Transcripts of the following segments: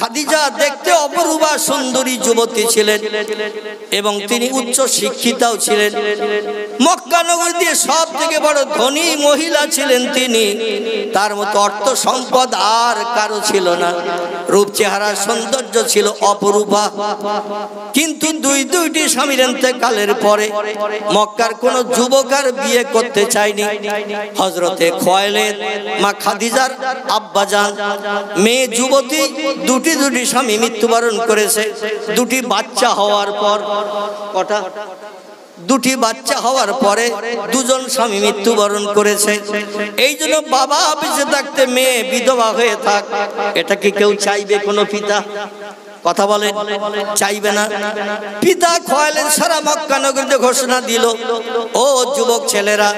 খাদিজা দেখতে অপরূপা সুন্দরী যুবতী ছিলেন এবং তিনি উচ্চ শিক্ষিতাও ছিলেন। মক্কা নগরীতে সবথেকে বড় ধনী মহিলা ছিলেন তিনি। তার মতো অর্থ সম্পদ আর কারো ছিল না। রূপ চেহারা সৌন্দর্য ছিল অপরূপা। কিন্তু দুইটি স্বামীর ইন্তেকালের পরে মক্কার কোন যুবক আর বিয়ে করতে চায়নি। হযরতে খুয়াইলিদ মা খাদিজার আব্বাজান মেয়ে যুবতী দুটি স্বামী মৃত্যুবরণ করেছে। দুটি বাচ্চা হওয়ার পর দুটি বাচ্চা হওয়ার পরে দুজন স্বামী মৃত্যুবরণ করেছে। এই জন্য বাবা বেঁচে থাকতে মেয়ে বিধবা হয়ে থাক, এটা কি কেউ চাইবে? কোনো পিতা কথা বলেন, চাইবে না। পিতা খুয়াইলিদ সারা মক্কা নগরীতে ঘোষণা দিল, ও যুবক ছেলেরা,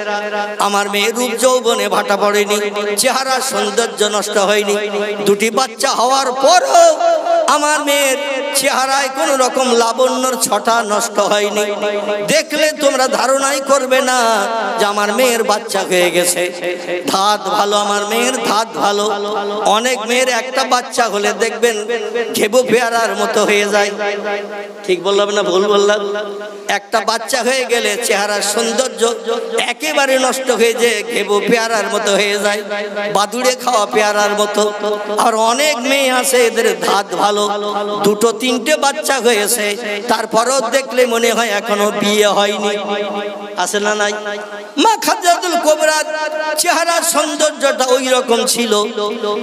আমার মেয়ে রূপ যৌবনে ভাটা পড়েনি, চেহারা সৌন্দর্য নষ্ট হয়নি। দুটি বাচ্চা হওয়ার পরও আমার মেয়ের চেহারায় কোন রকম লাবণ্যর ছটা নষ্ট হয়নি। দেখলে তোমরা ধারণাই করবে না যে আমার মেয়ের বাচ্চা হয়ে গেছে। ধাত ভালো, আমার মেয়ের ধাত ভালো। অনেক মেয়ের একটা বাচ্চা হলে দেখবেন ঘেবু পেয়ারার মতো হয়ে যায়। ঠিক বললাম না ভুল বললাম? একটা বাচ্চা হয়ে গেলে চেহারার সৌন্দর্য একেবারে নষ্ট হয়ে যায়, ঘেবু পেয়ারার মতো হয়ে যায়, বাদুড়ে খাওয়া পেয়ারার মতো। আর অনেক মেয়ে আছে এদের ধাত ভালো, দুটো তিনটে বাচ্চা হয়েছে, তারপরও দেখলে মনে হয় এখনো বিয়ে হয়নি। আছে না নাই? মা খাদিজাতুল কুবরা চেহারার সৌন্দর্যটা ওই রকম ছিল।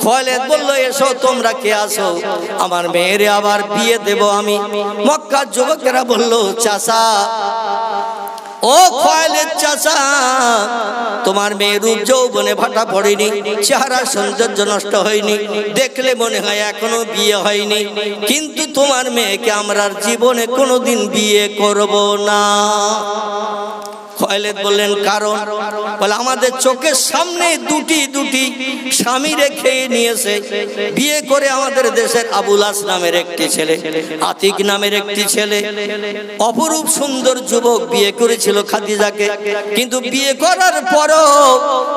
খুয়াইলিদ বলল, এসো তোমরা কে আসো, আমার মেয়েরে আবার বিয়ে দেব আমি। মক্কার যুবকেরা বলল, চাচা, ও খুয়াইলিদ চাচা, তোমার মেয়ে রূপ যৌবনে ভাটা পড়েনি, চেহারা সৌন্দর্য নষ্ট হয়নি, দেখলে মনে হয় এখনো বিয়ে হয়নি, কিন্তু তোমার মেয়েকে আমরা জীবনে কোনোদিন বিয়ে করব না। খুয়াইলিদ বললেন, কারণ? বলে, আমাদের চোখের সামনে দুটি স্বামী রেখে নিয়েছে। বিয়ে করে আমাদের দেশের আবুল আস নামের একটি ছেলে, আতিক নামের একটি ছেলে, অপরূপ সুন্দর যুবক বিয়ে করেছিল খাদিজাকে। কিন্তু বিয়ে করার পরও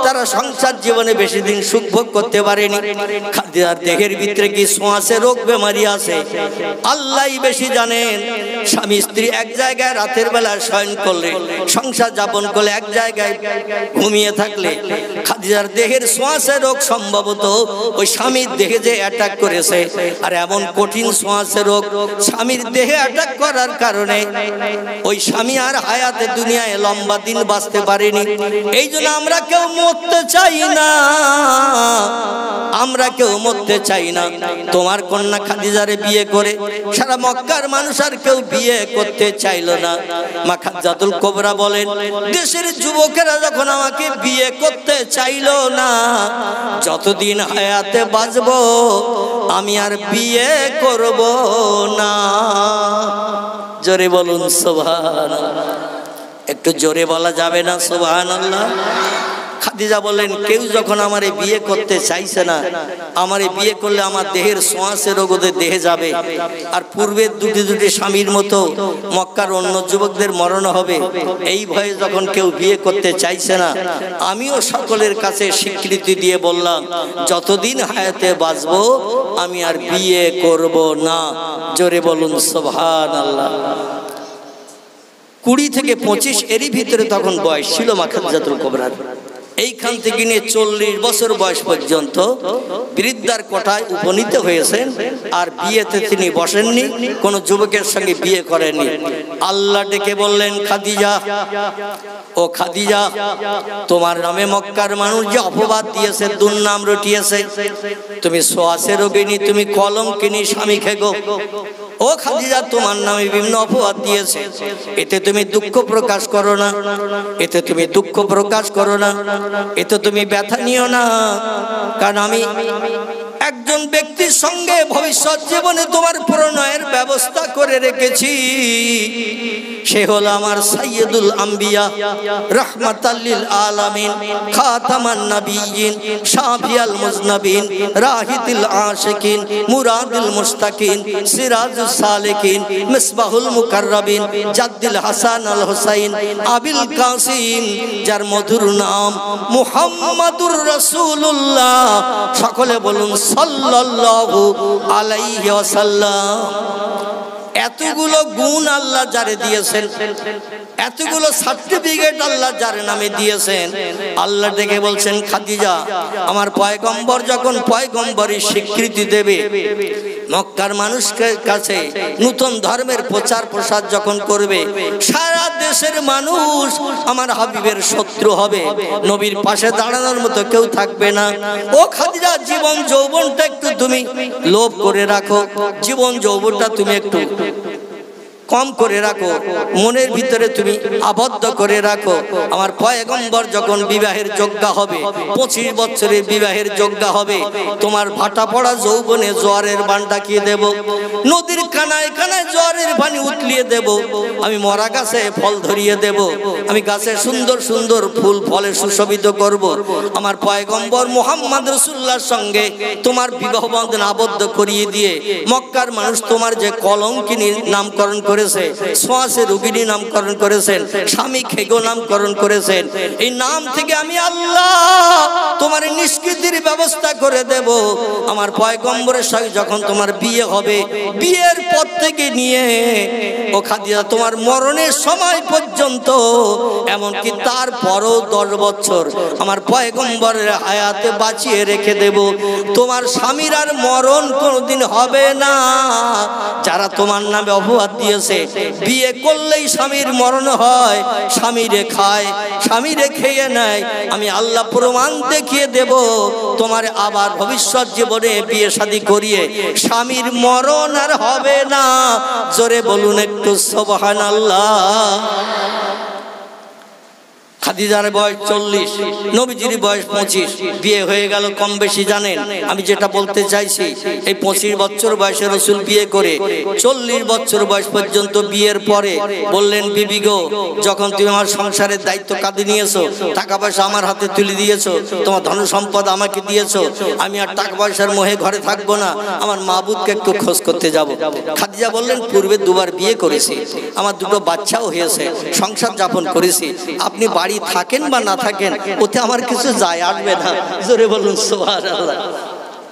তারা সংসার জীবনে বেশি দিন সুখ ভোগ করতে পারেনি। খাদিজার দেহের ভিতরে কি ছোঁয়াচে রোগ বেমারি আছে আল্লাহই বেশি জানেন। স্বামী স্ত্রী এক জায়গায় রাতের বেলা শয়ন করলে, সংসার যাপন করলে, এক জায়গায় ঘুমিয়ে থাকলে খাদিজার দেহের ছোঁয়াচে রোগ সম্ভবত ওই স্বামীর দেহে যে অ্যাটাক করেছে। আর এমন কঠিন ছোঁয়াচে রোগ স্বামীর দেহে অ্যাটাক করার কারণে ওই স্বামী আর হায়াতে দুনিয়ায় লম্বা দিন বাঁচতে পারেনি। এই জন্য আমরা কেউ মরতে চাই না, আমরা কেউ মরতে চাই না। তোমার কন্যা খাদিজারে বিয়ে করে সারা মক্কার মানুষ আর কেউ বিয়ে করতে চাইল না। মা খাদিজাতুল কুবরা বলেন, দেশের যুবকেরা যখন আমাকে বিয়ে করতে চাইল না, যতদিন হায়াতে বাঁচব আমি আর বিয়ে করব না। জোরে বলুন সুবহানাল্লাহ। একটু জোরে বলা যাবে না সুবহানাল্লাহ? খাদিজা বলেন, কেউ যখন আমারে বিয়ে করতে চাইছে না, আমারে বিয়ে করলে আমার দেহের ছোঁয়াচে রোগ ওদের দেহে যাবে, আর পূর্বের দুটি স্বামীর মতো মক্কার অন্য যুবকদের মরণ হবে, এই ভয়ে যখন কেউ বিয়ে করতে চাইছে না, আমিও সকলের কাছে স্বীকৃতি দিয়ে বললাম, যতদিন হায়াতে বাঁচবো আমি আর বিয়ে করব না। জোরে বলুন সুবহানাল্লাহ। 20 থেকে 25 এরই ভিতরে তখন বয়স ছিল মা খাদিজাতুল কুবরার। এইখান থেকে নিয়ে 40 বছর বয়স পর্যন্ত বৃদ্ধার কোঠায় উপনীত হয়েছেন। আর বিয়েতে তিনি বসেননি, কোন যুবকের সঙ্গে বিয়ে করেননি। আল্লাহ ডেকে বললেন, খাদিজা, ও খাদিজা, তোমার নামে মক্কার মানুষ যে অপবাদ দিয়েছে, দুর্নাম রটিয়েছে, তুমি ছোঁয়াচে রোগিনী, তুমি কলঙ্কিনী, স্বামী খেগো। ও খাদিজা, তোমার নামে বিভিন্ন অপবাদ দিয়েছে, এতে তুমি দুঃখ প্রকাশ করো না, এতে তুমি দুঃখ প্রকাশ করো না, এতে তুমি ব্যথা নিও না। কারণ আমি একজন ব্যক্তির সঙ্গে ভবিষ্যৎ জীবনে তোমার প্রণয়ের ব্যবস্থা করে রেখেছি। সে হলো আমার সাইয়্যিদুল আম্বিয়া, রাহমাতাল লিল আলামিন, খাতামান নাবিয়্যিন, শাফিয়াল মুজনাবিন, রাহিতুল আশিকিন, মুরাদুল মুস্তাকিন, সিরাজুস সালিকিন, মিসবাহুল মুকাররাবিন, জাদ্দুল হাসান আল হুসাইন আবিল কাসিম, যার মধুর নাম মুহাম্মাদুর রাসূলুল্লাহ। সকলে বলুন সাল্লাল্লাহু আলাইহি ওয়াসাল্লাম। এতগুলো গুণ আল্লাহ যারে দিয়েছেন, এতগুলো সার্টিফিকেট আল্লাহ যার নামে দিয়েছেন, আল্লাহ ডেকে বলছেন খাদিজা আমার পয়গম্বর যখন পয়গম্বরী স্বীকৃতি দেবে, মক্কার মানুষের কাছে নতুন ধর্মের প্রচার প্রসার যখন করবে, সারা দেশের মানুষ আমার হাবিবের শত্রু হবে, নবীর পাশে দাঁড়ানোর মতো কেউ থাকবে না। ও খাদিজা জীবন যৌবনটা একটু তুমি লোভ করে রাখো, জীবন যৌবনটা তুমি একটু কম করে রাখো, মনের ভিতরে তুমি আবদ্ধ করে রাখো। আমার পয়গম্বর যখন বিবাহের যোগ্য হবে, 25 বছরের বিবাহের যোগ্য হবে, তোমার ভাটা পড়া যৌবনে জোয়ারের বান ডাকিয়ে দেব, নদীর কানায় কানায় জোয়ারের পানি উতলিয়ে দেব, আমি মরা গাছে ফল ধরিয়ে দেব, আমি গাছে সুন্দর সুন্দর ফুল ফলে সুশোভিত করব। আমার পয়গম্বর মুহাম্মদ রাসূলুল্লাহর সঙ্গে তোমার বিবাহ বন্ধন আবদ্ধ করিয়ে দিয়ে মক্কার মানুষ তোমার যে কলঙ্কিনীর নামকরণ করে শ্বাসে রোগিনী নামকরণ করেছেন, স্বামী খেগো নামকরণ করেছেন, এই নাম থেকে আমি আল্লাহ তোমার নিষ্কৃতির ব্যবস্থা করে দেব। আমার পয়গম্বরের সঙ্গে যখন তোমার বিয়ে হবে, বিয়ের পর থেকে নিয়ে ও খাদিজা তোমার মরণের সময় পর্যন্ত, এমনকি তারপরও 10 বছর আমার পয়গম্বরের হায়াতে বাঁচিয়ে রেখে দেব। তোমার স্বামীর আর মরণ কোনোদিন হবে না। যারা তোমার নামে অপবাদ দিয়েছে, বিয়ে করলেই স্বামীর মরণ হয়, স্বামীরে খায়, স্বামীরে খেয়ে নেয়, আমি আল্লাহ প্রমাণ দেখিয়ে দেব তোমার আবার ভবিষ্যৎ জীবনে বিয়ে শাদী করিয়ে স্বামীর মরণ আর হবে না। জোরে বলুন একটু সুবহানাল্লাহ। খাদিজার বয়স 40, নবীজির বয়স 25, বিয়ে হয়ে গেল কম বেশি জানেন। আমি যেটা বলতে চাইছি, এই 25 বছর বয়সে রাসূল বিয়ে করে 40 বছর বয়স পর্যন্ত বিয়ের পরে বললেন, বিবি গো, যখন তুমি আমার সংসারের দায়িত্ব কাঁধে নিয়েছো, টাকা পয়সা আমার হাতে তুলে দিয়েছো, তোমার ধন সম্পদ আমাকে দিয়েছো, আমি আর টাকা পয়সার মোহে ঘরে থাকবো না, আমার মাবুদকে একটু খোঁজ করতে যাব। খাদিজা বললেন, পূর্বে 2 বার বিয়ে করেছি, আমার 2টো বাচ্চাও হয়েছে, সংসার যাপন করেছি, আপনি বাড়ি থাকেন বা না থাকেন ওতে আমার কিছু যায় আসবে না। জোরে বলুন সুবহানাল্লাহ।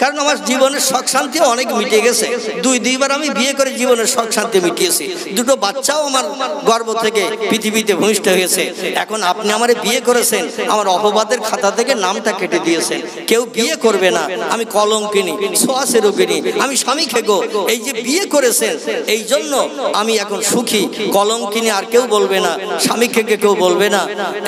কারণ আমার জীবনের শখ শান্তি অনেক মিটে গেছে, 2বার আমি বিয়ে করে জীবনের শখ শান্তি মিটিয়েছি, 2টো বাচ্চাও আমার গর্ভ থেকে পৃথিবীতে ভূমিষ্ঠ হয়েছে। এখন আপনি আমারে বিয়ে করেছেন, আমার অপবাদের খাতা থেকে নামটা কেটে দিয়েছেন, কেউ বিয়ে করবে না, আমি কলঙ্কিনী, শ্বাসে রোগিনী, আমি স্বামী খেগো, এই যে বিয়ে করেছেন এই জন্য আমি এখন সুখী, কলঙ্কিনী আর কেউ বলবে না, স্বামী খেগে কেউ বলবে না,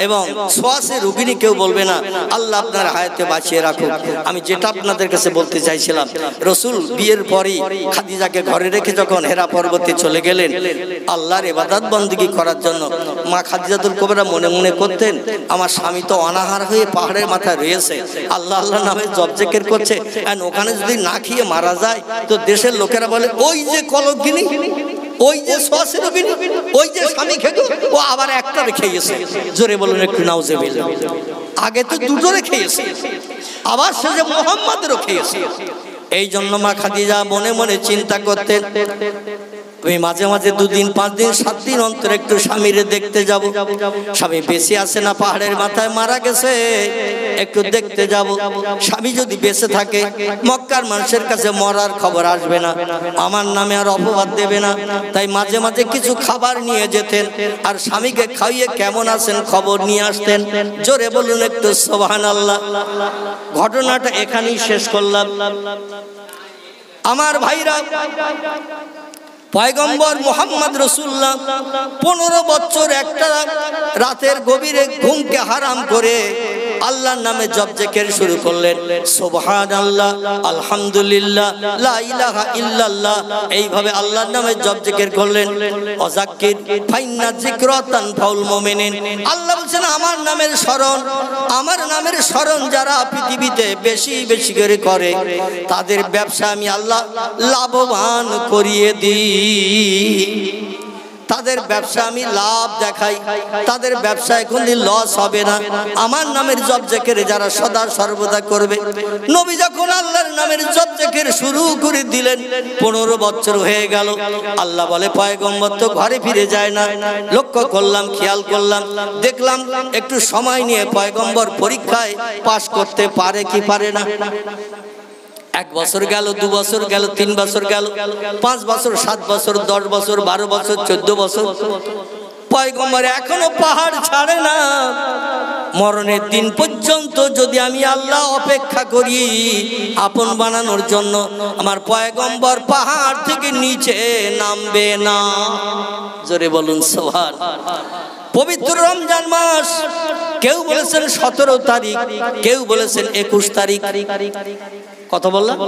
এবং শ্বাসে রোগিনী কেউ বলবে না। আল্লাহ আপনার হায়াতে বাঁচিয়ে রাখুক। আমি যেটা আপনাদের কাছে বলতে চাইছিলাম, রাসূল বিয়ের পরই খাদিজাকে ঘরে রেখে যখন হেরা পর্বতে চলে গেলেন আল্লাহর ইবাদত বندگی করার জন্য, মা খাদিজাতুল কুবরা মনে মনে করতেন, আমার স্বামী তো অনাহার হয়ে পাহাড়ের মাথায় রয়েছে, আল্লাহ আল্লাহ নামে জপ জিকির করছে, আর ওখানে যদি না খেয়ে মারা যায় তো দেশের লোকেরা বলে, ওই যে কলঙ্কিনী, ওই যে শ্বাসে রোগিনী, ওই যে স্বামী খেগো, ও আবার একটা রেখে গেছে। জোরে বলুন একটু নাউজুবিল্লাহ। আগে তো 2টো রেখে গেছে, আবার সে যে মুহাম্মদ রেখে গেছে। এই জন্য মা খাদিজা মনে মনে চিন্তা করতেন, আমি মাঝে মাঝে 2 দিন 5 দিন 7 দিন অন্তর একটু স্বামীরে দেখতে যাব, স্বামী বেঁচে আছে না পাহাড়ের মাথায় মারা গেছে একটু দেখতে যাব। স্বামী যদি বেঁচে থাকে মক্কার মানুষের কাছে মরার খবর আসবে না, আমার নামে আর অপবাদ দেবে না। তাই মাঝে মাঝে কিছু খাবার নিয়ে যেতেন, আর স্বামীকে খাইয়ে কেমন আছেন খবর নিয়ে আসতেন। জোরে বলুন একটু সুবহানাল্লাহ। ঘটনাটা এখানেই শেষ করলাম। আমার ভাইরা, পয়গম্বর মুহাম্মদ রাসূলুল্লাহ 15 বছর একটা রাতের গভীরে ঘুমকে হারাম করে আল্লাহর নামে জপ জিকির শুরু করলেন। সুবহানাল্লাহ, আলহামদুলিল্লাহ, লা ইলাহা ইল্লাল্লাহ, এইভাবে আল্লাহর নামে জপ জিকির করলেন। ওয়াজাক্কির ফাইন্না যিকরাতান ফাউল মুমিনিন, আল্লাহ বলেন আমার নামের স্মরণ, আমার নামের স্মরণ যারা পৃথিবীতে বেশি বেশি করে করে তাদের ব্যবসা আমি আল্লাহ লাভবান করিয়ে দিই। তাদের ব্যবসা আমি লাভ দেখাই, তাদের ব্যবসায় কোনদিন লস হবে না। আমার নামের জপ জিকির যারা সদা সর্বদা করবে। নবী যখন আল্লাহর নামের জপ জিকির শুরু করে দিলেন, 15 বছর হয়ে গেল। আল্লাহ বলে পয়গম্বর তো ঘরে ফিরে যায় না। লক্ষ্য করলাম, খেয়াল করলাম, দেখলাম একটু সময় নিয়ে পয়গম্বর পরীক্ষায় পাশ করতে পারে কি পারে না। 1 বছর গেল, 2 বছর গেল, 3 বছর গেল, 5 বছর, 7 বছর, 10 বছর, 12 বছর, 14 বছর, পয়গম্বর এখনো পাহাড় ছাড়ে না। মরণের দিন পর্যন্ত যদি আমি আল্লাহ অপেক্ষা করি আপন বানানোর জন্য, আমার পয়গম্বর পাহাড় থেকে নিচে নামবে না। জোরে বলুন সুবহানাল্লাহ। পবিত্র রমজান মাস, কেউ বলেছেন 17 তারিখ, কেউ বলেছেন 21 তারিখ। কথা বললাম,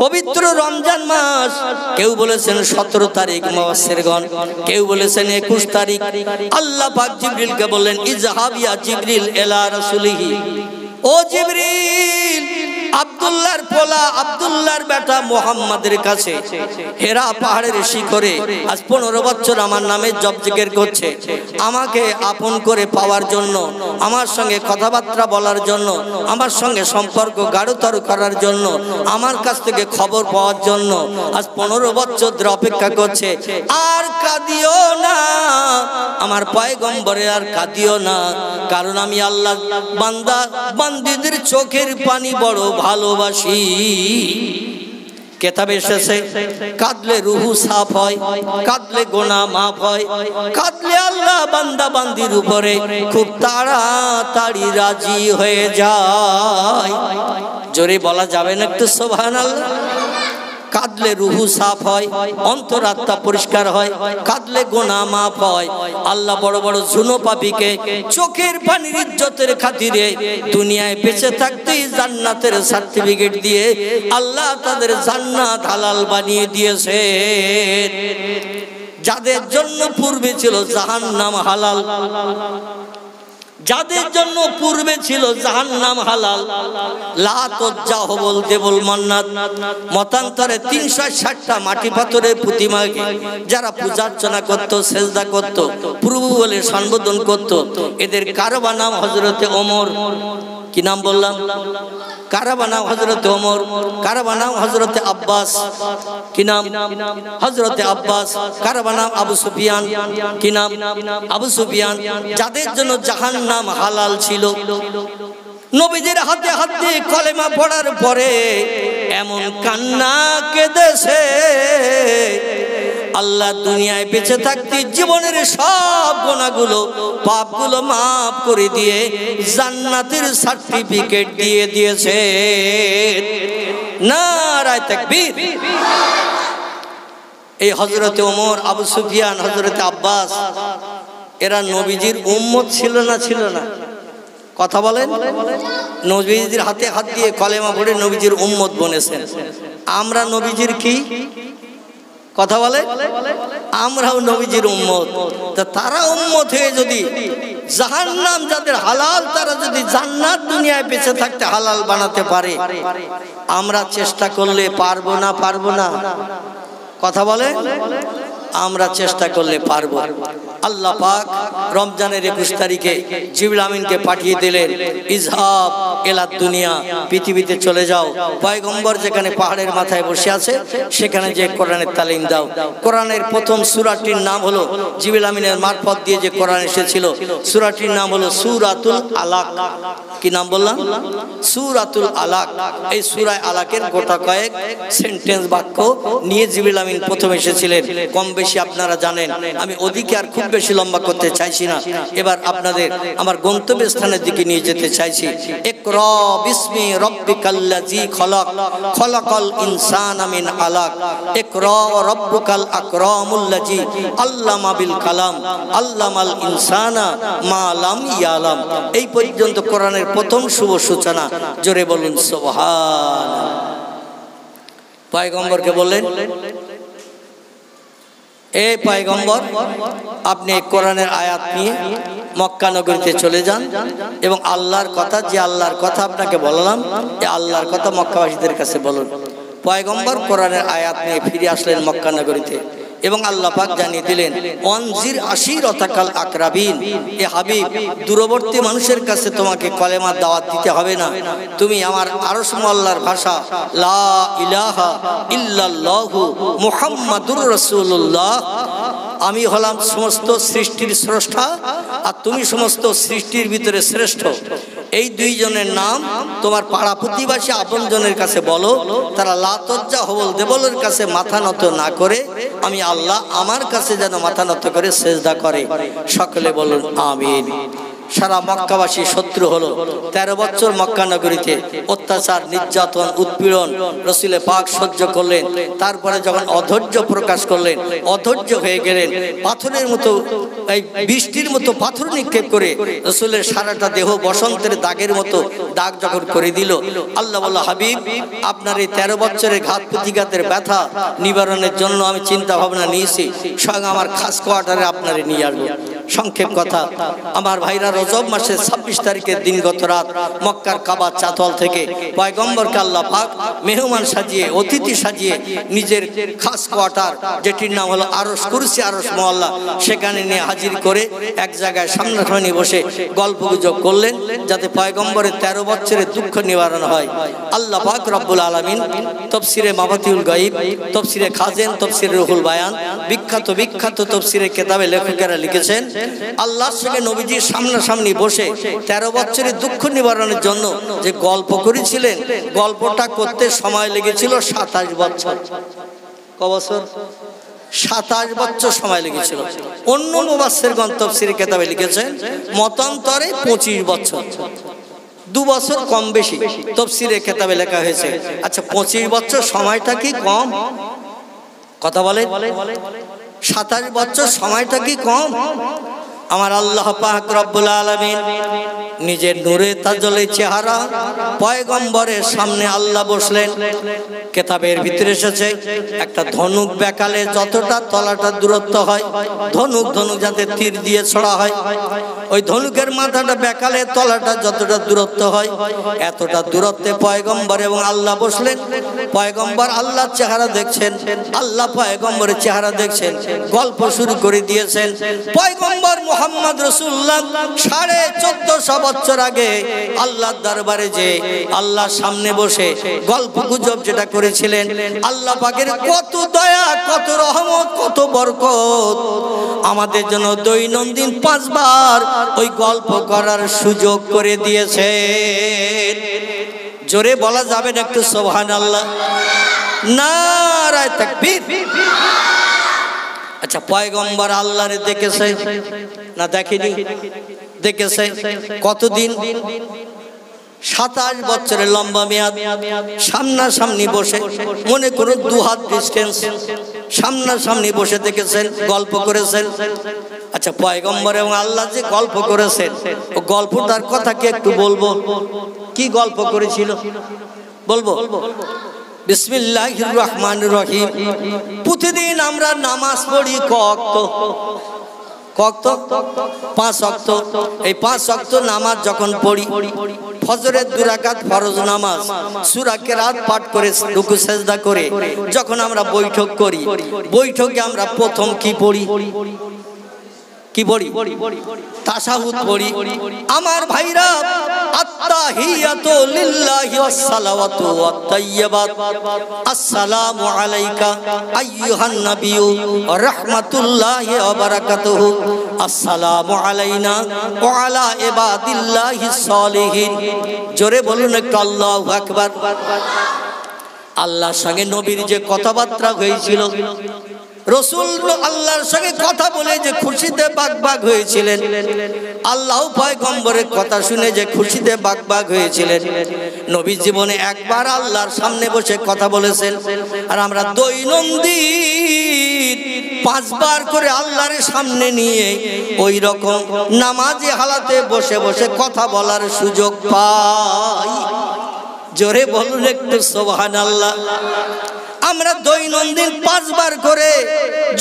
পবিত্র রমজান মাস, কেউ বলেছেন 17 তারিখ মুফাসসিরগণ, কেউ বলেছেন 21 তারিখ। আল্লাহ পাক জিবরিলকে বললেন, ইযহাব ইয়া জিবরিল ইলা রাসূলিহি, ও জিবরিল আব্দুল্লাহর পোলা, আব্দুল্লাহর বেটা মুহাম্মাদের কাছে হেরা পাহাড়ের শিখরে আজ 15 বছর আমার নামে জপ জিকির করছে। আমাকে আপন করে পাওয়ার জন্য, আমার সঙ্গে কথাবার্তা বলার জন্য, আমার সঙ্গে সম্পর্ক গাঢ়তর করার জন্য, আমার কাছ থেকে খবর পাওয়ার জন্য আজ 15 বছর ধরে অপেক্ষা করছে। আর কাঁদিও না আমার পয়গম্বরে, আর কাঁদিও না, কারণ আমি আল্লাহ বান্দা বান্দীদের চোখের পানি বড় ভালোবাসি। কেতাবে এসেছে, কাঁদলে রুহু সাফ হয়, কাঁদলে গুনাহ মাফ হয়, কাঁদলে আল্লাহ বান্দা বান্দির উপরে খুব তাড়াতাড়ি রাজি হয়ে যায়। জোরে বলা যাবে না একটু সুবহানাল্লাহ? কাঁদলে রুহু সাফ হয়, অন্তরাত্মা পরিষ্কার হয়, কাঁদলে গুনাহ মাফ হয়। আল্লাহ বড় বড় জুনো পাপীকে চোখের পানির ইজ্জতের খাতিরে দুনিয়ায় বেঁচে থাকতেই জান্নাতের সার্টিফিকেট দিয়ে আল্লাহ তাদের জান্নাত হালাল বানিয়ে দিয়েছে। যাদের জন্য পূর্বে ছিল জাহান্নাম হালাল, যাদের জন্য পূর্বে ছিল জাহান্নাম হালাল, লাত ওজ্জা হবল দেবল মান্নাত, মতান্তরে 360টা মাটি পাথরের প্রতিমাকে যারা পূজা অর্চনা করত, সেজদা করত, প্রভু বলে সম্বোধন করত, এদের কারো নাম হযরতে ওমর। কি নাম বললাম? কারো নাম হযরতে ওমর, কারো নাম হযরতে আব্বাস। কি নাম? হযরতে আব্বাস। কারো নাম আবু সুফিয়ান। কি নাম? আবু সুফিয়ান। যাদের জন্য জাহান্নাম হালাল ছিল, নবীজির হাতে হাত দিয়ে কলেমা পড়ার পরে এমন কান্না কেঁদেছে, আল্লাহ দুনিয়ায় বেঁচে থাকতে জীবনের সব গুনাহগুলো পাপগুলো মাফ করে দিয়ে জান্নাতের সার্টিফিকেট দিয়ে দিয়েছে। নারায়ে তাকবীর। এই হযরতে ওমর, আবু সুফিয়ান, হযরতে আব্বাস, এরা নবীজির উম্মত ছিল না? ছিল না? কথা বলেন। নবীজির হাতে হাত দিয়ে কলেমা পড়ে নবীজির উম্মত বনেছেন। আমরা নবীজির কি? কথা বলে, আমরাও নবীজির উম্মত। তা তারা উম্মত হয়ে যদি জাহান্নাম যাদের হালাল, তারা যদি জান্নাত দুনিয়ায় বেঁচে থাকতে হালাল বানাতে পারে, আমরা চেষ্টা করলে পারবো না? পারবো না? কথা বলে, আমরা চেষ্টা করলে পারবো। আল্লাহ পাক রমজানের 21 তারিখে জিবরিল আমিনকে পাঠিয়ে দিলেন, ইযহাব ইলা দুনিয়া, পৃথিবীতে চলে যাও। পয়গম্বর যেখানে পাহাড়ের মাথায় বসে আছে সেখানে যে কোরআনের তালিম দাও। কোরআনের প্রথম সূরাটির নাম হলো, জিবরিল আমিনের মারফত দিয়ে যে কোরআন এসেছিল, সূরাটির নাম হলো সূরাতুল আলাক। কি নাম বললাম? সূরাতুল আলাক। এই সূরা আলাকের গোটা কয়েক সেন্টেন্স বাক্য নিয়ে জিবরিল আমিন প্রথম এসেছিলেন। কম বেশি আপনারা জানেন, আমি ওদিকে আর খুব বেশি লম্বা করতে চাইছি না। এবার আপনাদের আমার গন্তব্য স্থানের দিকে নিয়ে যেতে চাইছি। ইকরা বিসমি রাব্বিকাল্লাযী খলাক, খলাকাল ইনসানা মিন আলাক, ইকরা রাব্বুকাল আকরামুল্লাযী আল্লামা বিল কালাম, আল্লামাল ইনসানা মা লাম ইয়ালাম। এই পর্যন্ত কোরআনের প্রথম শুভ সূচনা। জোরে বলুন সুবহানাল্লাহ। পয়গম্বরকে বললেন, এ পয়গম্বর, আপনি কোরআনের আয়াত নিয়ে মক্কা নগরীতে চলে যান এবং আল্লাহর কথা, যে আল্লাহর কথা আপনাকে বললাম, এই আল্লাহর কথা মক্কাবাসীদের কাছে বলুন। পয়গম্বর কোরআনের আয়াত নিয়ে ফিরে আসলেন মক্কা নগরীতে এবং আল্লাহ পাক জানিয়ে দিলেন অনজির আশিরাতাকাল আকরাবিন, এ হাবিব দূরবর্তী মানুষের কাছে তোমাকে কলেমার দাওয়াত দিতে হবে না, তুমি আমার আরশ মোয়াল্লার ভাষা লা ইলাহা ইল্লাল্লাহু মুহাম্মাদুর রাসূলুল্লাহ, আমি হলাম সমস্ত সৃষ্টির স্রষ্টা আর তুমি সমস্ত সৃষ্টির ভিতরে শ্রেষ্ঠ, এই দুইজনের নাম তোমার পাড়া প্রতিবাসী আপনজনের কাছে বলো, তারা লাতজ্জা হবল দেবলের কাছে মাথা নত না করে আমি আল্লাহ আমার কাছে যেন মাথা নত করে সেজদা করে। সকলে বলুন আমিন। সারা মক্কাবাসী শত্রু হলো। 13 বছর মক্কা নগরীতে অত্যাচার, নির্যাতন, উৎপীড়ন রসুলে পাক সহ্য করলেন। তারপরে যখন অধৈর্য প্রকাশ করলেন, অধৈর্য হয়ে গেলেন, পাথরের মতো এই বৃষ্টির মতো পাথর নিক্ষেপ করে রসুলের সারাটা দেহ বসন্তের দাগের মতো দাগ যখন করে দিল, আল্লাহ বলল হাবিব আপনার এই 13 বছরের ঘাত প্রতিঘাতের ব্যথা নিবারণের জন্য আমি চিন্তা ভাবনা নিয়েছি, স্বয়ং আমার খাস কোয়ার্টারে আপনারে নিয়ে আসবো। সংক্ষেপ কথা, আমার ভাইরা, রজব মাসের 26 তারিখের দিনগত রাত মক্কার কাবা চাতল থেকে পয়গম্বরকে আল্লাহ পাক মেহমান সাজিয়ে, অতিথি সাজিয়ে নিজের খাস কোয়ার্টার, যেটির নাম হলো আরশ কুরসি, আরশ মোয়াল্লা, সেখানে নিয়ে হাজির করে এক জায়গায় সামনাসামনি বসে গল্পগুজব করলেন যাতে পয়গম্বরের 13 বছরের দুঃখ নিবারণ হয়। আল্লাহ পাক রব্বুল আলামিন তাফসিরে মাফাতিহুল গায়ব, তাফসিরে খাজেন, তাফসিরে রুহুল বায়ান, বিখ্যাত বিখ্যাত তাফসিরের কিতাবে লেখকেরা লিখেছেন আল্লাহর সঙ্গে নবীজির সামনাসামনি বসে 13 বছরের দুঃখ নিবারণের জন্য যে গল্প করেছিলেন, গল্পটা করতে সময় লেগেছিল 27 বছর। ক বছর? 27 বছর সময় লেগেছিল। অন্য মুফাসসিরগণ তাফসিরের কিতাবে লিখেছেন মতান্তরে 25 বছর, 2 বছর কম বেশি তাফসিরের কিতাবে লেখা হয়েছে। আচ্ছা 25 বছর সময়টা কি কম? কথা বলেন। 27 বছর সময়টা কি কম? আমার আল্লাহ পাক রব্বুল আলামিন নিজের নূরে তাজ্জলে চেহারা পয়গম্বরের সামনে আল্লাহ বসলেন। কিতাবের ভিতরে এসেছে একটা ধনুক বেকালে যতটা তলাটা দূরত্ব হয়, ধনুক যাতে তীর দিয়ে ছড়া হয়, ওই ধনুকের মাথাটা বেকালে তলাটা যতটা দূরত্ব হয়, এতটা দূরত্বে পয়গম্বর এবং আল্লাহ বসলেন। পয়গম্বর আল্লাহর চেহারা দেখছেন, আল্লাহ পয়গম্বরের চেহারা দেখছেন। গল্প শুরু করে দিয়েছেন। পয়গম্বর মুহাম্মদ রাসূলুল্লাহ 1450 বছর আগে আল্লাহর দরবারে যে আল্লাহর সামনে বসে গল্প গুজব যেটা করেছিলেন, আল্লাহ পাকের কত দয়া, কত রহমত, কত বরকত আমাদের জন্য দৈনন্দিন 5 বার ওই গল্প করার সুযোগ করে দিয়েছে। জোরে বলা যাবে না একটু সুবহানাল্লাহ? নারায়ে তাকবীর। আচ্ছা পয়গম্বর আল্লাহরে দেখেছে না দেখেনি? দেখেছে। কতদিন? 27 বছরের লম্বা মেয়াদ। সামনাসামনি বসে, মনে করুন 2 হাত ডিস্টেন্স, সামনাসামনি বসে দেখেছেন, গল্প করেছেন। আচ্ছা পয়গম্বর এবং আল্লাহ যে গল্প করেছেন, ও গল্পটার কথা কি একটু বলবো? কি গল্প করেছিল বলবো? বিসমিল্লাহির রহমানির রহিম। প্রতিদিন আমরা নামাজ পড়ি কত? 5 ওয়াক্ত। এই 5 ওয়াক্ত নামাজ যখন পড়ি, ফজরের 2 রাকাত ফরজ নামাজ, সূরা কেরাত পাঠ করে রুকু সেজদা করে যখন আমরা বৈঠক করি, বৈঠকে আমরা প্রথম কি পড়ি? কি পড়ি? তাশাহুদ পড়ি। আমার ভাইরা, আত্তাহিয়াতু লিল্লাহি ওয়াস সালাওয়াতু ওয়াত তাইয়্যিবাত, আসসালামু আলাইকা আইয়ুহান নাবিয়্যু ওয়া রাহমাতুল্লাহি ওয়া বারাকাতুহু, আসসালামু আলাইনা ওয়া আলা ইবাদিল্লাহিস সালিহিন। জোরে বলুন একটু আল্লাহু আকবার। আল্লাহর সঙ্গে নবীর যে কথাবার্তা হয়েছিল, রসুল আল্লাহর সঙ্গে কথা বলে যে খুশিতে বাগবাগ হয়েছিলেন, আল্লাহ পয়গম্বরের কথা শুনে যে খুশিতে বাগবাগ হয়েছিলেন, নবী জীবনে একবার আল্লাহর সামনে বসে কথা বলেছেন। আর আমরা দৈনন্দিন 5 বার করে আল্লাহর সামনে নিয়ে ওই রকম নামাজি হালাতে বসে বসে কথা বলার সুযোগ পাই। জোরে বলুন একটু সুবহানাল্লাহ। আমরা দৈনন্দিন 5 বার করে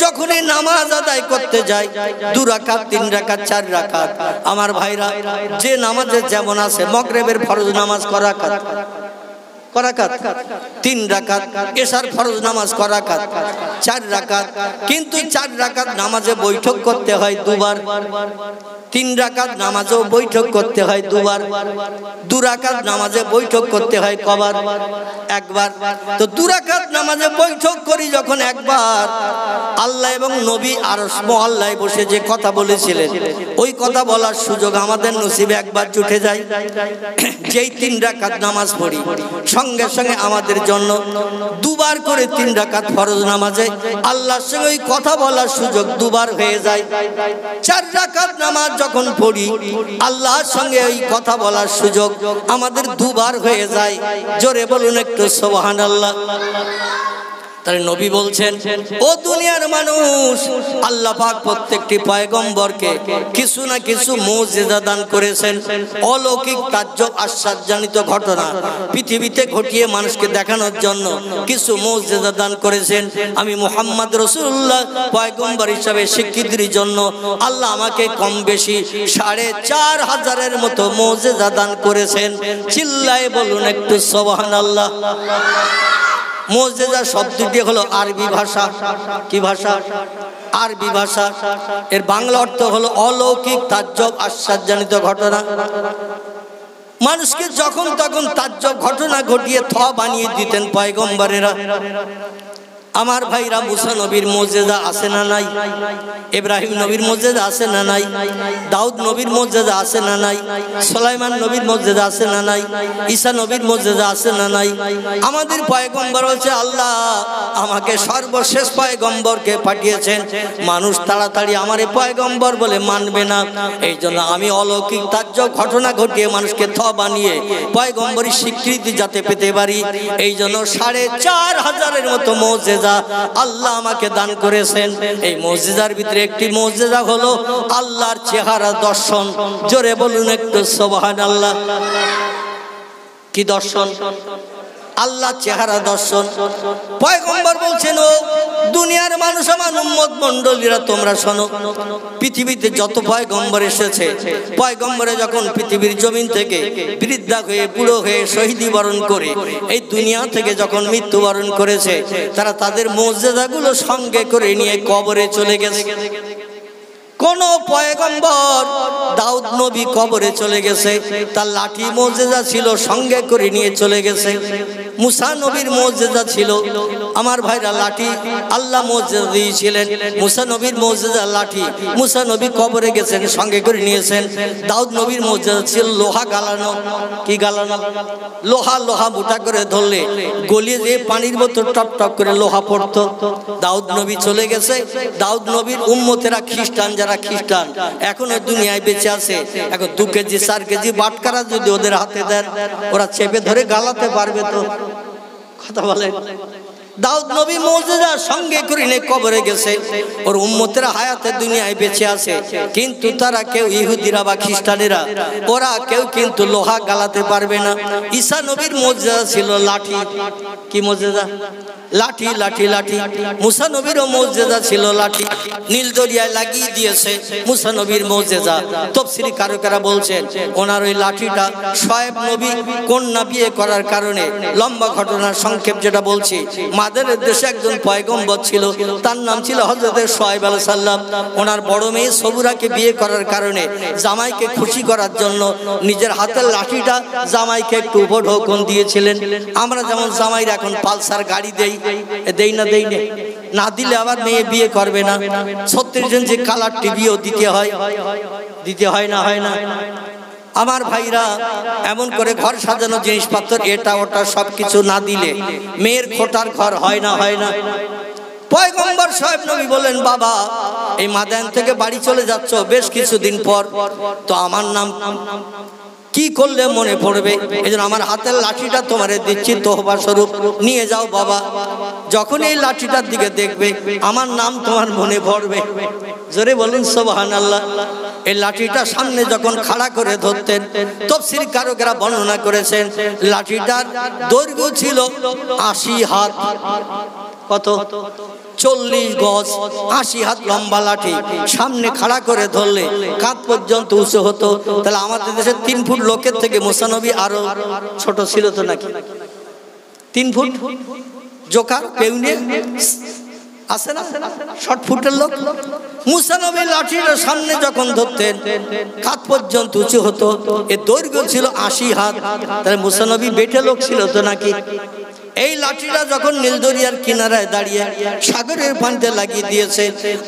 যখনই নামাজ আদায় করতে যাই, 2 রাকাত, 3 রাকাত, 4 রাকাত, আমার ভাইরা যে নামাজে যেমন আছে, মাগরিবের ফরজ নামাজ করা রাকাত, করাকাত 3 রাকাত, এশার ফরজ নামাজ করাকাত 4 রাকাত, কিন্তু 4 রাকাত নামাজে বৈঠক করতে হয় দুবার। 3 রাকাত নামাজেও বৈঠক করতে হয় দুবার। 2 রাকাত নামাজে বৈঠক করতে হয় কবার? একবার। তো 2 রাকাত নামাজে বৈঠক করি যখন একবার, আল্লাহ এবং নবী আরশ মহল্লায় বসে যে কথা বলেছিলেন ওই কথা বলার সুযোগ আমাদের নসিবে একবার জুটে যায়। যেই 3 রাকাত নামাজ পড়ি সঙ্গে সঙ্গে আমাদের জন্য দুবার করে 3 রাকাত ফরজ নামাজে আল্লাহর সঙ্গে ওই কথা বলার সুযোগ দুবার হয়ে যায়। 4 রাকাত নামাজ যখন পড়ি আল্লাহর সঙ্গে ওই কথা বলার সুযোগ আমাদের দুবার হয়ে যায়। জোরে বলুন একটু সুবহানাল্লাহ। তাহলে নবী বলছেন, ও দুনিয়ার মানুষ, আল্লাহ পাক প্রত্যেকটি পয়গম্বরকে কিছু না কিছু মুজিজা দান করেছেন। অলৌকিক তাজ্জব আশ্চর্যজনিত ঘটনা পৃথিবীতে ঘটিয়ে মানুষকে দেখানোর জন্য কিছু মুজিজা দান করেছেন। আমি মুহাম্মদ রাসূলুল্লাহ পয়গম্বর হিসেবে স্বীকৃতির জন্য আল্লাহ আমাকে কম বেশি 4500-এর মতো মুজিজা দান করেছেন। চিল্লায়ে বলুন একটু সুবহানাল্লাহ। মুজিজা শব্দটি হলো আরবি ভাষা। কি ভাষা? আরবি ভাষা। এর বাংলা অর্থ হলো অলৌকিক তাজ্জব আশ্চর্যজনিত ঘটনা। মানুষকে যখন তখন তাজ্জব ঘটনা ঘটিয়ে বানিয়ে দিতেন পয়গম্বরেরা। আমার ভাইরা, মুসা নবীর মুজিজা আছে না নাই? ইব্রাহিম নবীর মুজিজা আছে না নাই? দাউদ নবীর মুজিজা আছে না নাই? সুলাইমান নবীর মুজিজা আছে না নাই? ঈসা নবীর মুজিজা আছে না নাই? আমাদের পয়গম্বর বলছে, আল্লাহ আমাকে সর্বশেষ পয়গম্বরকে পাঠিয়েছেন। মানুষ তাড়াতাড়ি আমার এই পয়গম্বর বলে মানবে না, এই জন্য আমি অলৌকিক তাজ্জব ঘটনা ঘটিয়ে মানুষকে বানিয়ে পয়গম্বরের স্বীকৃতি যাতে পেতে পারি, এই জন্য 4500-এর মতো মুজিজা আল্লাহ আমাকে দান করেছেন। এই মুজিজার ভিতরে একটি মুজিজা হলো আল্লাহর চেহারা দর্শন। জোরে বলুন একটু সুবহানাল্লাহ। কি দর্শন? আল্লাহ চেহারা দর্শন। পয়গম্বর বলছেন, ও দুনিয়ার মানুষ, আমার উম্মত মণ্ডলীরা, তোমরা শোনো, পৃথিবীতে যত পয়গম্বর এসেছে, পয়গম্বরে যখন পৃথিবীর জমিন থেকে বৃদ্ধা হয়ে বুড়ো হয়ে শহীদি বরণ করে এই দুনিয়া থেকে যখন মৃত্যুবরণ করেছে, তারা তাদের মুজিজাগুলো সঙ্গে করে নিয়ে কবরে চলে গেছে। কোন পয়গম্বর, দাউদ নবী কবরে চলে গেছে, তার লাঠি মুজিজা ছিল, সঙ্গে করে নিয়ে চলে গেছে। মুসা নবীর মুজিজা ছিল, আমার ভাইরা, লাঠি আল্লাহ মুজিজা দিয়েছিলেন। মুসা নবীর মুজিজা লাঠি, মুসা নবী কবরে গেছেন, সঙ্গে করে নিয়েছেন। দাউদ নবীর মুজিজা ছিল লোহা গালানো। কি গালানো? লোহা বুটা করে ধরলে গলিয়ে দিয়ে পানির মতো টপ টপ করে লোহা পড়তো। দাউদ নবী চলে গেছে। দাউদ নবীর উম্মতেরা খ্রিস্টান, যারা খ্রিস্টান এখনো দুনিয়ায় বেঁচে আছে, এখন 2 কেজি 4 কেজি বাটকারা যদি ওদের হাতে দেন, ওরা চেপে ধরে গালাতে পারবে তো? কথা বলেন। দাউদ নবী মুজিজা সঙ্গে করে নিয়ে কবরে গেছে। ওর উম্মতেরা হায়াতে দুনিয়ায় বেঁচে আছে, কিন্তু তারা কেউ, ইহুদিরা বা খ্রিস্টানেরা, ওরা কেউ কিন্তু লোহা গালাতে পারবে না। ঈসা নবীর মুজিজা ছিল লাঠি। কি মুজিজা? লাঠি লাঠি লাঠি। মুসা নবীরও মুজিজা ছিল লাঠি। নীল দরিয়ায় লাগিয়ে দিয়েছে মুসা নবীর মুজিজা। তাফসীরি কারকেরা বলছেন, ওনার ওই লাঠিটা শোয়েব নবী কন্যা বিয়ে করার কারণে, লম্বা ঘটনার সংক্ষেপ যেটা বলছি, মাদানের দেশে একজন পয়গম্বর ছিল, তার নাম ছিল হযরত শোয়েব আলাইহিস সালাম। ওনার বড় মেয়ে সবুরাকে বিয়ে করার কারণে জামাইকে খুশি করার জন্য নিজের হাতের লাঠিটা জামাইকে একটু উপঢৌকন দিয়েছিলেন। আমরা যেমন জামাইরা এখন পালসার গাড়ি দেই না দিলে আবার মেয়ে বিয়ে করবে না। 36 ইঞ্চি কালার টিভিও দিতে হয় না? হয় না? আমার ভাইরা, এমন করে ঘর সাজানো জিনিসপত্র এটা ওটা সবকিছু না দিলে মেয়ের খোটার ঘর হয় না? হয় না? পয়গম্বর শোয়েব নবী বললেন, বাবা এই মাদান থেকে বাড়ি চলে যাচ্ছ বেশ কিছুদিন পর, তো আমার নাম কি করলে মনে পড়বে? এজন্য আমার হাতের লাঠিটা তোমারে দিচ্ছি তোহবা স্বরূপ, নিয়ে যাও বাবা। যখন এই লাঠিটার দিকে দেখবে আমার নাম তোমার মনে পড়বে। জোরে বলুন সুবহানাল্লাহ। এই লাঠিটা সামনে যখন খাড়া করে ধরতেন, তাফসীর কারকেরা বর্ণনা করেছেন লাঠিটার দৈর্ঘ্য ছিল 80 হাত। কত? 40 গজ, 80 হাত লম্বা লাঠি সামনে খাড়া করে ধরলে কাঁধ পর্যন্ত উঁচু হতো। তাহলে আমাদের দেশে 3 ফুট লোকের থেকে মুসা নবী আরো ছোট ছিল তো নাকি? 3 ফুট জোকার পেউনে আছে না, শর্ট ফুটের লোক। মুসা নবী লাঠিটা সামনে যখন ধরতেন কাঁধ পর্যন্ত উঁচু হতো, এর দৈর্ঘ্য ছিল 80 হাত। তাহলে মুসা নবী বেটে লোক ছিল তো নাকি? এই লাঠিটা যখন নীল দরিয়ার কিনারায় দাঁড়িয়ে সাগরের পানিতে লাগিয়ে দিয়েছে,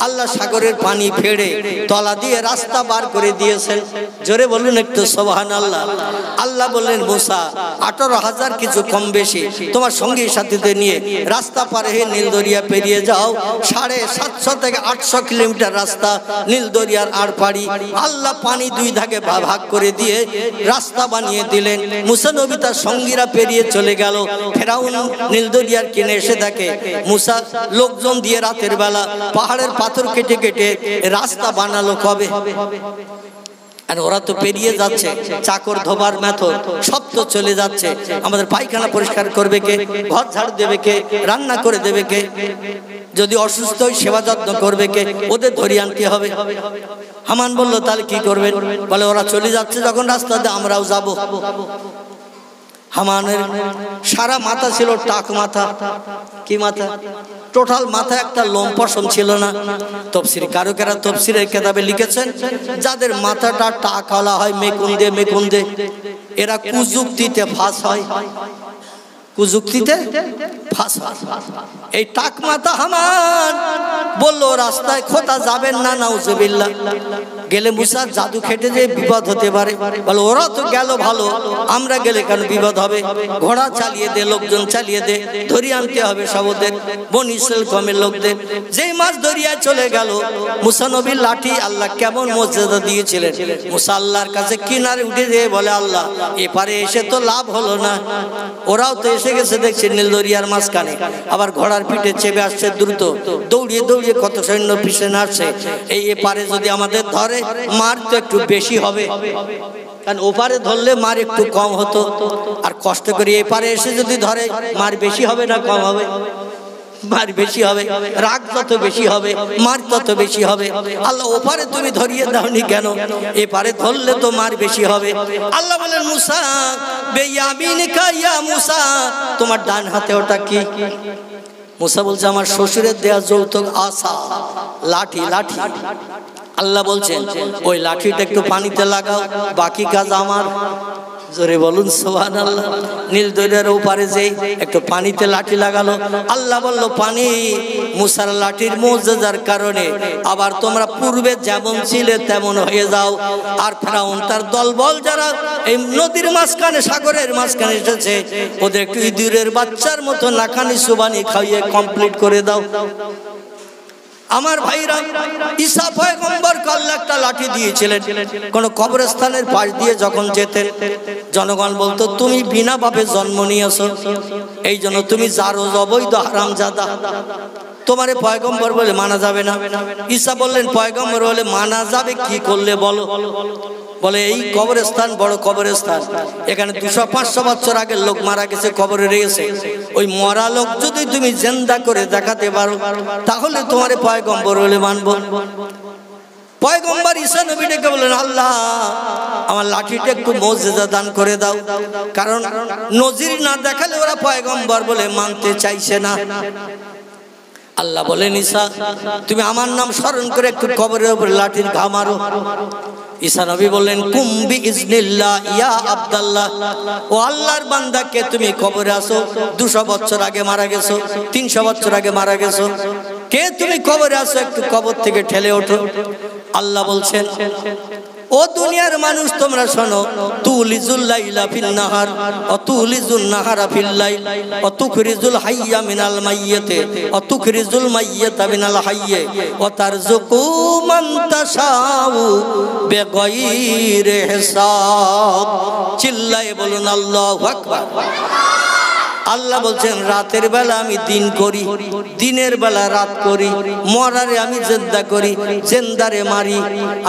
আল্লাহ সাগরের পানি ফেড়ে তলা দিয়ে রাস্তা বার করে দিয়েছেন। জোরে বলুন একটু সুবহানাল্লাহ। আল্লাহ বললেন, মুসা 18,000 কিছু কম বেশি তোমার সঙ্গী সাথীদের নিয়ে রাস্তা পার হয়ে নীল দরিয়া পেরিয়ে যাও। 750 থেকে 800 কিলোমিটার রাস্তা নীল দরিয়ার আর পাড়ি। আল্লাহ পানি 2 ভাগে ভাগ করে দিয়ে রাস্তা বানিয়ে দিলেন। মুসা নবী তার সঙ্গীরা পেরিয়ে চলে গেল। ফেরাউন নীল দরিয়ার কিনে এসে দেখে মুসা লোকজন দিয়ে রাতের বেলা পাহাড়ের পাথর কেটে কেটে রাস্তা বানালো কবে? আর ওরা তো পেরিয়ে যাচ্ছে, চাকর ধোবার মেথর সব তো চলে যাচ্ছে। আমাদের পায়খানা পরিষ্কার করবে কে? ঘর ঝাড়ু দেবে কে? রান্না করে দেবে কে? যদি অসুস্থ হয় সেবা যত্ন করবে কে? ওদের ধরিয়ে আনতে হবে। হামান বলল, তাহলে কি করবেন? বলে, ওরা চলে যাচ্ছে যখন রাস্তা দিয়ে আমরাও যাব। হামানের সারা মাথা ছিল টাক মাথা। কি মাথা? টোটাল মাথা একটা লোম পশম ছিল না। তফসির কারকেরা তফসিরের কিতাবে লিখেছেন, যাদের মাথাটা টাকওয়ালা হয় মেকুন্দে মেকুন্দে, এরা কুযুক্তিতে ফাঁস হয়। কুযুক্তিতে ফাঁস হয়। এই টাক মাথা হামান বললো, রাস্তায় খোদা যাবেন না, নাউজুবিল্লাহ। গেলে মুসা জাদু খেটে যে বিপদ হতে পারে। বলে, ওরা তো গেল ভালো, আমরা গেলে কেন বিপদ হবে? ঘোড়া চালিয়ে দে, লোকজন চালিয়ে দে, ধরিয়ে আনতে হবে সব ওদের, বনি ইসরাইল কমের লোকদের। যেই মাছ দরিয়ায় চলে গেল, মুসা নবীর লাঠি আল্লাহ কেমন মর্যাদা দিয়েছিলেন। মুসা আল্লাহর কাছে কিনারে উঠে যেয়ে বলে, আল্লাহ এপারে এসে তো লাভ হলো না, ওরাও তো এসে গেছে দেখছি নীল দরিয়ার মাঝখানে, আবার ঘোড়ার পিঠে চেপে আসছে দ্রুত, দৌড়িয়ে দৌড়িয়ে কত সৈন্য পিছনে আসছে। এই এপারে যদি আমাদের ধরে মার তো একটু বেশি হবে, কারণ ওপারে ধরলে মার একটু কম হতো, আর কষ্ট করে এপারে এসে যদি ধরে মার বেশি হবে না কম হবে? মার বেশি হবে। রাগ যত বেশি হবে মার তত বেশি হবে। আল্লাহ ওপারে তুমি ধরিয়ে দাওনি কেন? এপারে ধরলে তো মার বেশি হবে। আল্লাহ বলেন, মুসা বেয়ামিনিকা ইয়া মুসা, তোমার ডান হাতে ওটা কি? মুসা বলছে, আমার শ্বশুরের দেয়া যৌতুক আসা, লাঠি। লাঠি। আল্লাহ বলছেন, ওই লাঠিটা একটু পানিতে লাগাও, বাকি কাজ আমার। জোরে বলুন সুবহানাল্লাহ। নীল দরিয়ার ওপারে যে একটু পানিতে লাঠি লাগালো, আল্লাহ বলল, পানি মুসার লাঠির মুজিজার কারণে আবার তোমরা পূর্বে যেমন ছিলে তেমন হয়ে যাও। আর ফেরাউন তার দলবল যারা এই নদীর মাঝখানে সাগরের মাঝখানে এসেছে, ওদের একটু ইঁদুরের বাচ্চার মতো নাকানি সুবানি খাইয়ে কমপ্লিট করে দাও। আমার ভাইরা, ঈসা পয়গম্বর আল্লাহ একটা লাঠি দিয়েছিলেন। কোন কবরস্থানের পাশ দিয়ে যখন যেতেন, জনগণ বলতো, তুমি বিনা পাপে জন্ম নিয়েছো, এই জন্য তুমি জারজ অবৈধ হারামজাদা, তোমারে পয়গম্বর বলে মানা যাবে না। ঈসা বললেন, পয়গম্বর বলে মানা যাবে কি করলে বলো? বলে, এই কবরস্থান বড় কবরস্থান, এখানে 200-500 বছর আগের লোক মারা গেছে, কবরে রয়েছে। ওই মরা লোক যদি তুমি জিন্দা করে দেখাতে পারো, তাহলে তোমারে পয়গম্বর বলে মানবো। পয়গম্বর ঈসা নবী ডেকে বললেন, আল্লাহ আমার লাঠিটা একটু মুজিজা দান করে দাও, কারণ নজির না দেখালে ওরা পয়গম্বর বলে মানতে চাইছে না। আল্লাহ বলেন, ঈসা তুমি আমার নাম স্মরণ করে একটু কবরের উপর লাঠির ঘা মারো। ঈসা নবী বললেন, কুম বিইজনিল্লাহ ইয়া আব্দুল্লাহ, ও আল্লাহর বান্দা, কে তুমি কবরে আসো? 200 বছর আগে মারা গেছো, 300 বছর আগে মারা গেছো, কে তুমি কবরে আসো? একটু কবর থেকে ঠেলে ওঠো। আল্লাহ বলছেন, ও দুনিয়ার মানুষ তোমরা শোনো, তুলিজুল লাইলা ফিন নাহার ও তুলিজুল নাহারা ফিল লাইল ও তুখরিজুল হাইয়া মিনাল মাইয়িতে ও তুখরিজুল মাইয়িতা মিনাল হাইয়্যি ও তারযুকু মান তাশাউ বিগাইরি হিসাব। চিল্লায়ে বলুন আল্লাহু আকবার। আল্লাহ বলছেন, রাতের বেলা আমি দিন করি, দিনের বেলা রাত করি, মরারে আমি জিন্দা করি, জিন্দারে মারি।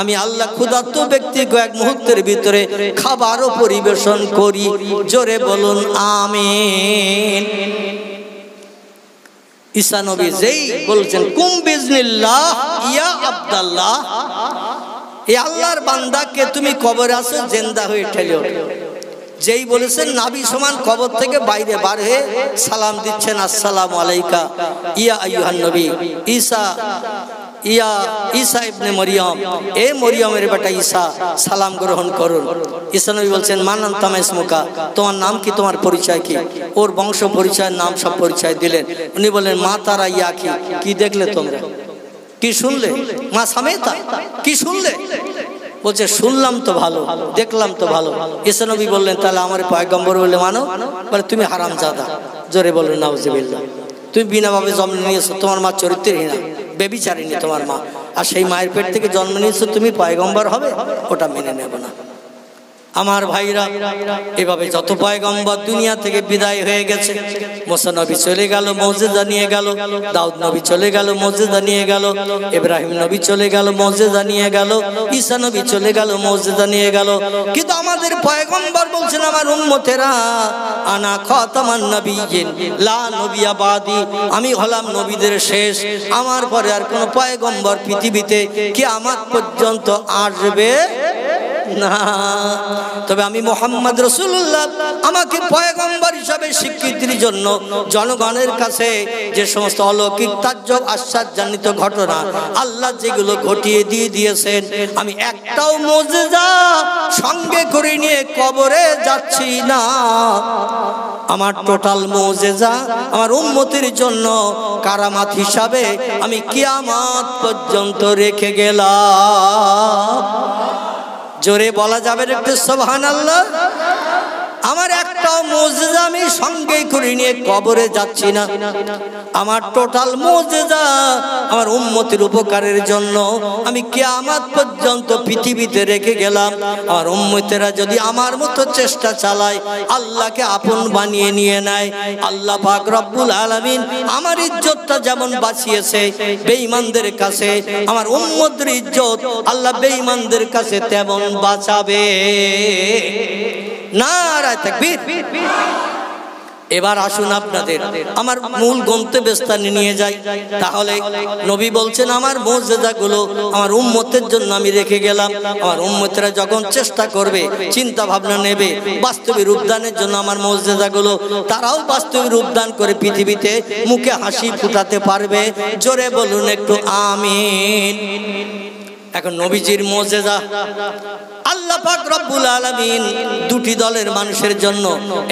আমি আল্লাহ ক্ষুধার্ত ব্যক্তিকে এক মুহূর্তের ভিতরে খাবারও পরিবেশন করি। জোরে বলুন আমিন। ঈসা নবী যেই বলছেন, কুম বিইজনিল্লাহ ইয়া আব্দুল্লাহ, এই আল্লাহর বান্দাকে তুমি কবরে আসো, জিন্দা হয়ে ঠেলে ওঠো। যেই বলেছেন নাবি সমান কবর থেকে বাইরে বার হয়ে সালাম দিচ্ছেন, আসসালামু আলাইকা ইয়া আইয়ুহান নবী ঈসা ইবনে মরিয়ম, এ মরিয়মের বেটা ঈসা, সালাম গ্রহণ করুন। ঈসা নবী বলছেন মান আনতা মা ইসমুকা, তোমার নাম কি, তোমার পরিচয় কি? ওর বংশ পরিচয়, নাম সব পরিচয় দিলেন। উনি বললেন মা তারা ইয়া কি দেখলে তোমরা, কি শুনলে? মা সামেতা, কি শুনলে? বলছে শুনলাম তো ভালো, দেখলাম তো ভালো। ঈসা নবী বললেন তাহলে আমার পয়গম্বর বলে মানো? বলে তুমি হারামজাদা। জোরে বললেন নাউজুবিল্লাহ। তুমি বিনাভাবে জন্ম নিয়েছো, তোমার মা চরিত্রহীনা, বেবিচারিণী তোমার মা, আর সেই মায়ের পেট থেকে জন্ম নিয়েছো, তুমি পয়গম্বর হবে? ওটা মেনে নেব না। আমার ভাইরা, এভাবে যত পয়গম্বর দুনিয়া থেকে বিদায় হয়ে গেছে। মুসা নবী চলে গেল, মুজিজা নিয়ে গেল। দাউদ নবী চলে গেল, মুজিজা নিয়ে গেল। ইব্রাহিম নবী চলে গেল, মুজিজা নিয়ে গেল। ঈসা নবী চলে গেল, মুজিজা নিয়ে গেল। কিন্তু আমাদের পয়গম্বর বলছেন আমার উম্মতেরা আনা খাতামান নবিয়্যিন লা নবিয়্যা বাদি, আমি হলাম নবীদের শেষ, আমার পরে আর কোনো পয়গম্বর পৃথিবীতে কিয়ামত পর্যন্ত আসবে না। তবে আমি মুহাম্মদ রাসূলুল্লাহ, আমাকে পয়গম্বর হিসাবে স্বীকৃতির জন্য জনগণের কাছে যে সমস্ত অলৌকিক তাজ্জব আশ্চর্যান্বিত ঘটনা আল্লাহ যেগুলো ঘটিয়ে দিয়েছেন, আমি একটাও মুজিজা সঙ্গে করে নিয়ে কবরে যাচ্ছি না। আমার টোটাল মুজিজা আমার উম্মতের জন্য কারামাত হিসাবে আমি কিয়ামত পর্যন্ত রেখে গেলাম। জোরে বলা যাবে একটু সুবহানাল্লাহ। আমার একটাও মুজিজা আমি সঙ্গে করে নিয়ে কবরে যাচ্ছি না। আমার টোটাল মুজিজা আমার উম্মতের উপকারের জন্য আমি কিয়ামত পর্যন্ত পৃথিবীতে রেখে গেলাম। আমার উম্মতেরা যদি আমার মতো চেষ্টা চালায়, আল্লাহকে আপন বানিয়ে নিয়ে নেয়, আল্লাহ পাক রব্বুল আলামিন আমার ইজ্জতটা যেমন বাঁচিয়েছে বেঈমানদের কাছে, আমার উম্মতের ইজ্জত আল্লাহ বেঈমানদের কাছে তেমন বাঁচাবে। নারায়ে তাকবীর। এবার আসুন আপনাদের আমার মূল গন্তব্যস্থানে নিয়ে যাই। তাহলে নবী বলছেন আমার মুজিজাগুলো আমার উম্মতের জন্য আমি রেখে গেলাম। আমার উম্মতেরা যখন চেষ্টা করবে, চিন্তা ভাবনা নেবে, বাস্তবে রূপদানের জন্য আমার মুজিজাগুলো, তারাও বাস্তবে রূপদান করে পৃথিবীতে মুখে হাসি ফুটাতে পারবে। জোরে বলুন একটু আমিন। এখন নবীজির মুজিজা আল্লাহ পাক রব্বুল আলামিন দুটি দলের মানুষের জন্য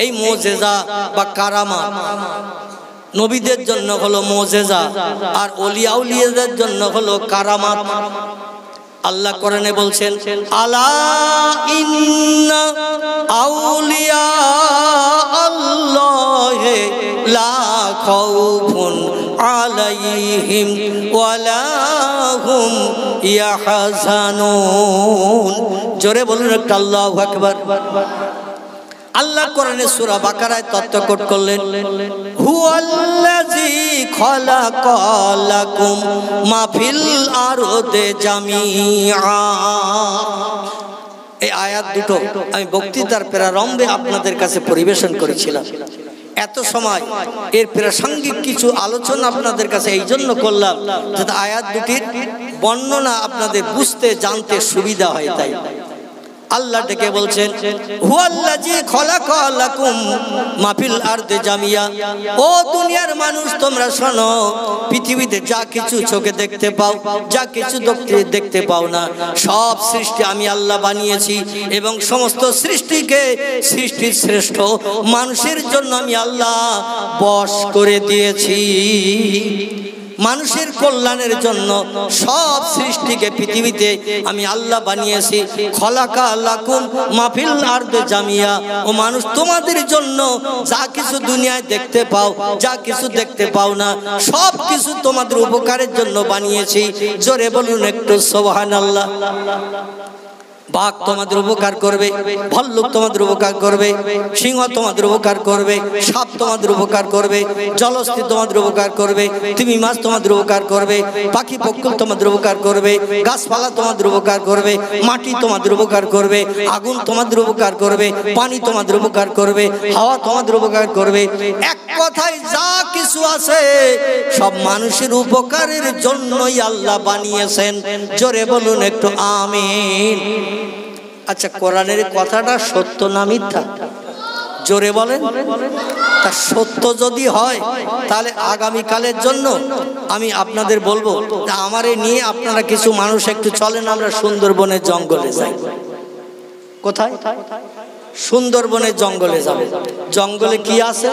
এই মুজিজা বা কারামাত, নবীদের জন্য হলো মুজিজা আর ওলিয়া উলিয়াদের জন্য হলো কারামাত। আল্লাহ কোরআনে বলছেন আলা ইন্না আউলিয়া আল্লাহি লা খাউফুন আলাইহিম ওয়ালা হুম ইয়াহজানুন। জোরে বলুন একটা আল্লাহু আকবার। আল্লাহ কোরআনে সূরা বাকারায় তথ্য কোট করলেন হুয়াল্লাযী খালাকালাকুম মা ফিল আরদি জামিআ। এই আয়াত দুটো আমি বক্তৃতার প্রারম্ভে আপনাদের কাছে পরিবেশন করেছিলাম। এত সময় এর প্রাসঙ্গিক কিছু আলোচনা আপনাদের কাছে এই জন্য করলাম যাতে আয়াত দুটির বর্ণনা আপনাদের বুঝতে জানতে সুবিধা হয়। তাই আল্লাহ ডেকে বলছেন হুয়াল্লাযী খালাকালাকুম মা ফিল আরদি জামিয়া। ও দুনিয়ার মানুষ তোমরা শোনো, পৃথিবীতে যা কিছু চোখে দেখতে পাও, যা কিছু দেখতে পাও না, সব সৃষ্টি আমি আল্লাহ বানিয়েছি এবং সমস্ত সৃষ্টিকে সৃষ্টির শ্রেষ্ঠ মানুষের জন্য আমি আল্লাহ বশ করে দিয়েছি। মানুষের কল্যাণের জন্য সব সৃষ্টিকে পৃথিবীতে আমি আল্লাহ বানিয়েছি। খলাকা লাকুম মা ফিল আরদি জামিয়া। ও মানুষ তোমাদের জন্য যা কিছু দুনিয়ায় দেখতে পাও, যা কিছু দেখতে পাও না, সব কিছু তোমাদের উপকারের জন্য বানিয়েছি। জোরে বলুন একটু সুবহানাল্লাহ। বাঘ তোমাদের উপকার করবে, ভাল্লুক তোমাদের উপকার করবে, সিংহ তোমাদের উপকার করবে, সাপ তোমাদের উপকার করবে, জলস্থির তোমাদের উপকার করবে, তিমি মাছ তোমাদের উপকার করবে, পাখি পক্ষী তোমাদের উপকার করবে, গাছপালা তোমাদের উপকার করবে, মাটি তোমাদের উপকার করবে, আগুন তোমাদের উপকার করবে, পানি তোমাদের উপকার করবে, হাওয়া তোমাদের উপকার করবে। এক কথায় যা কিছু আছে সব মানুষের উপকারের জন্যই আল্লাহ বানিয়েছেন। জোরে বলুন একটু আমিন। আচ্ছা, কোরআনের কথাটা সত্য না মিথ্যা? জোরে বলেন। তা সত্য যদি হয় তাহলে আগামীকালের জন্য আমি আপনাদের বলবো যে আমারে নিয়ে আপনারা কিছু মানুষ একটু চলেন, আমরা সুন্দরবনের জঙ্গলে যাই। কোথায়? সুন্দরবনের জঙ্গলে যাব। জঙ্গলে কি আছে?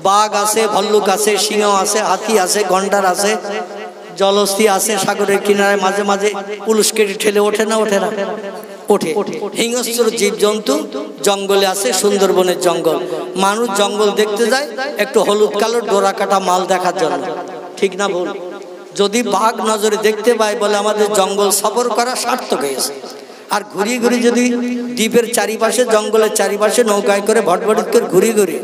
বাঘ আছে, ভল্লুক আছে, সিংহ আছে, হাতি আছে, গন্ডার আছে, জলস্থি আছে, সাগরের কিনারায় মাঝে মাঝে পুলুশ কেটে ঠেলে ওঠে না ওঠে না? ওঠে। হিংস্র জীবজন্তু জঙ্গলে আছে, সুন্দরবনের জঙ্গল। মানুষ জঙ্গল দেখতে যায় একটু হলুদ কালো ডোরা কাটা মাল দেখার জন্য, ঠিক না ভুল? যদি বাঘ নজরে দেখতে পায় বলে আমাদের জঙ্গল সফর করা সার্থক হয়েছে। আর ঘুরিয়ে ঘুরিয়ে যদি দ্বীপের চারিপাশে, জঙ্গলের চারিপাশে নৌকায় করে ভটভট করে ঘুরিয়ে ঘুরিয়ে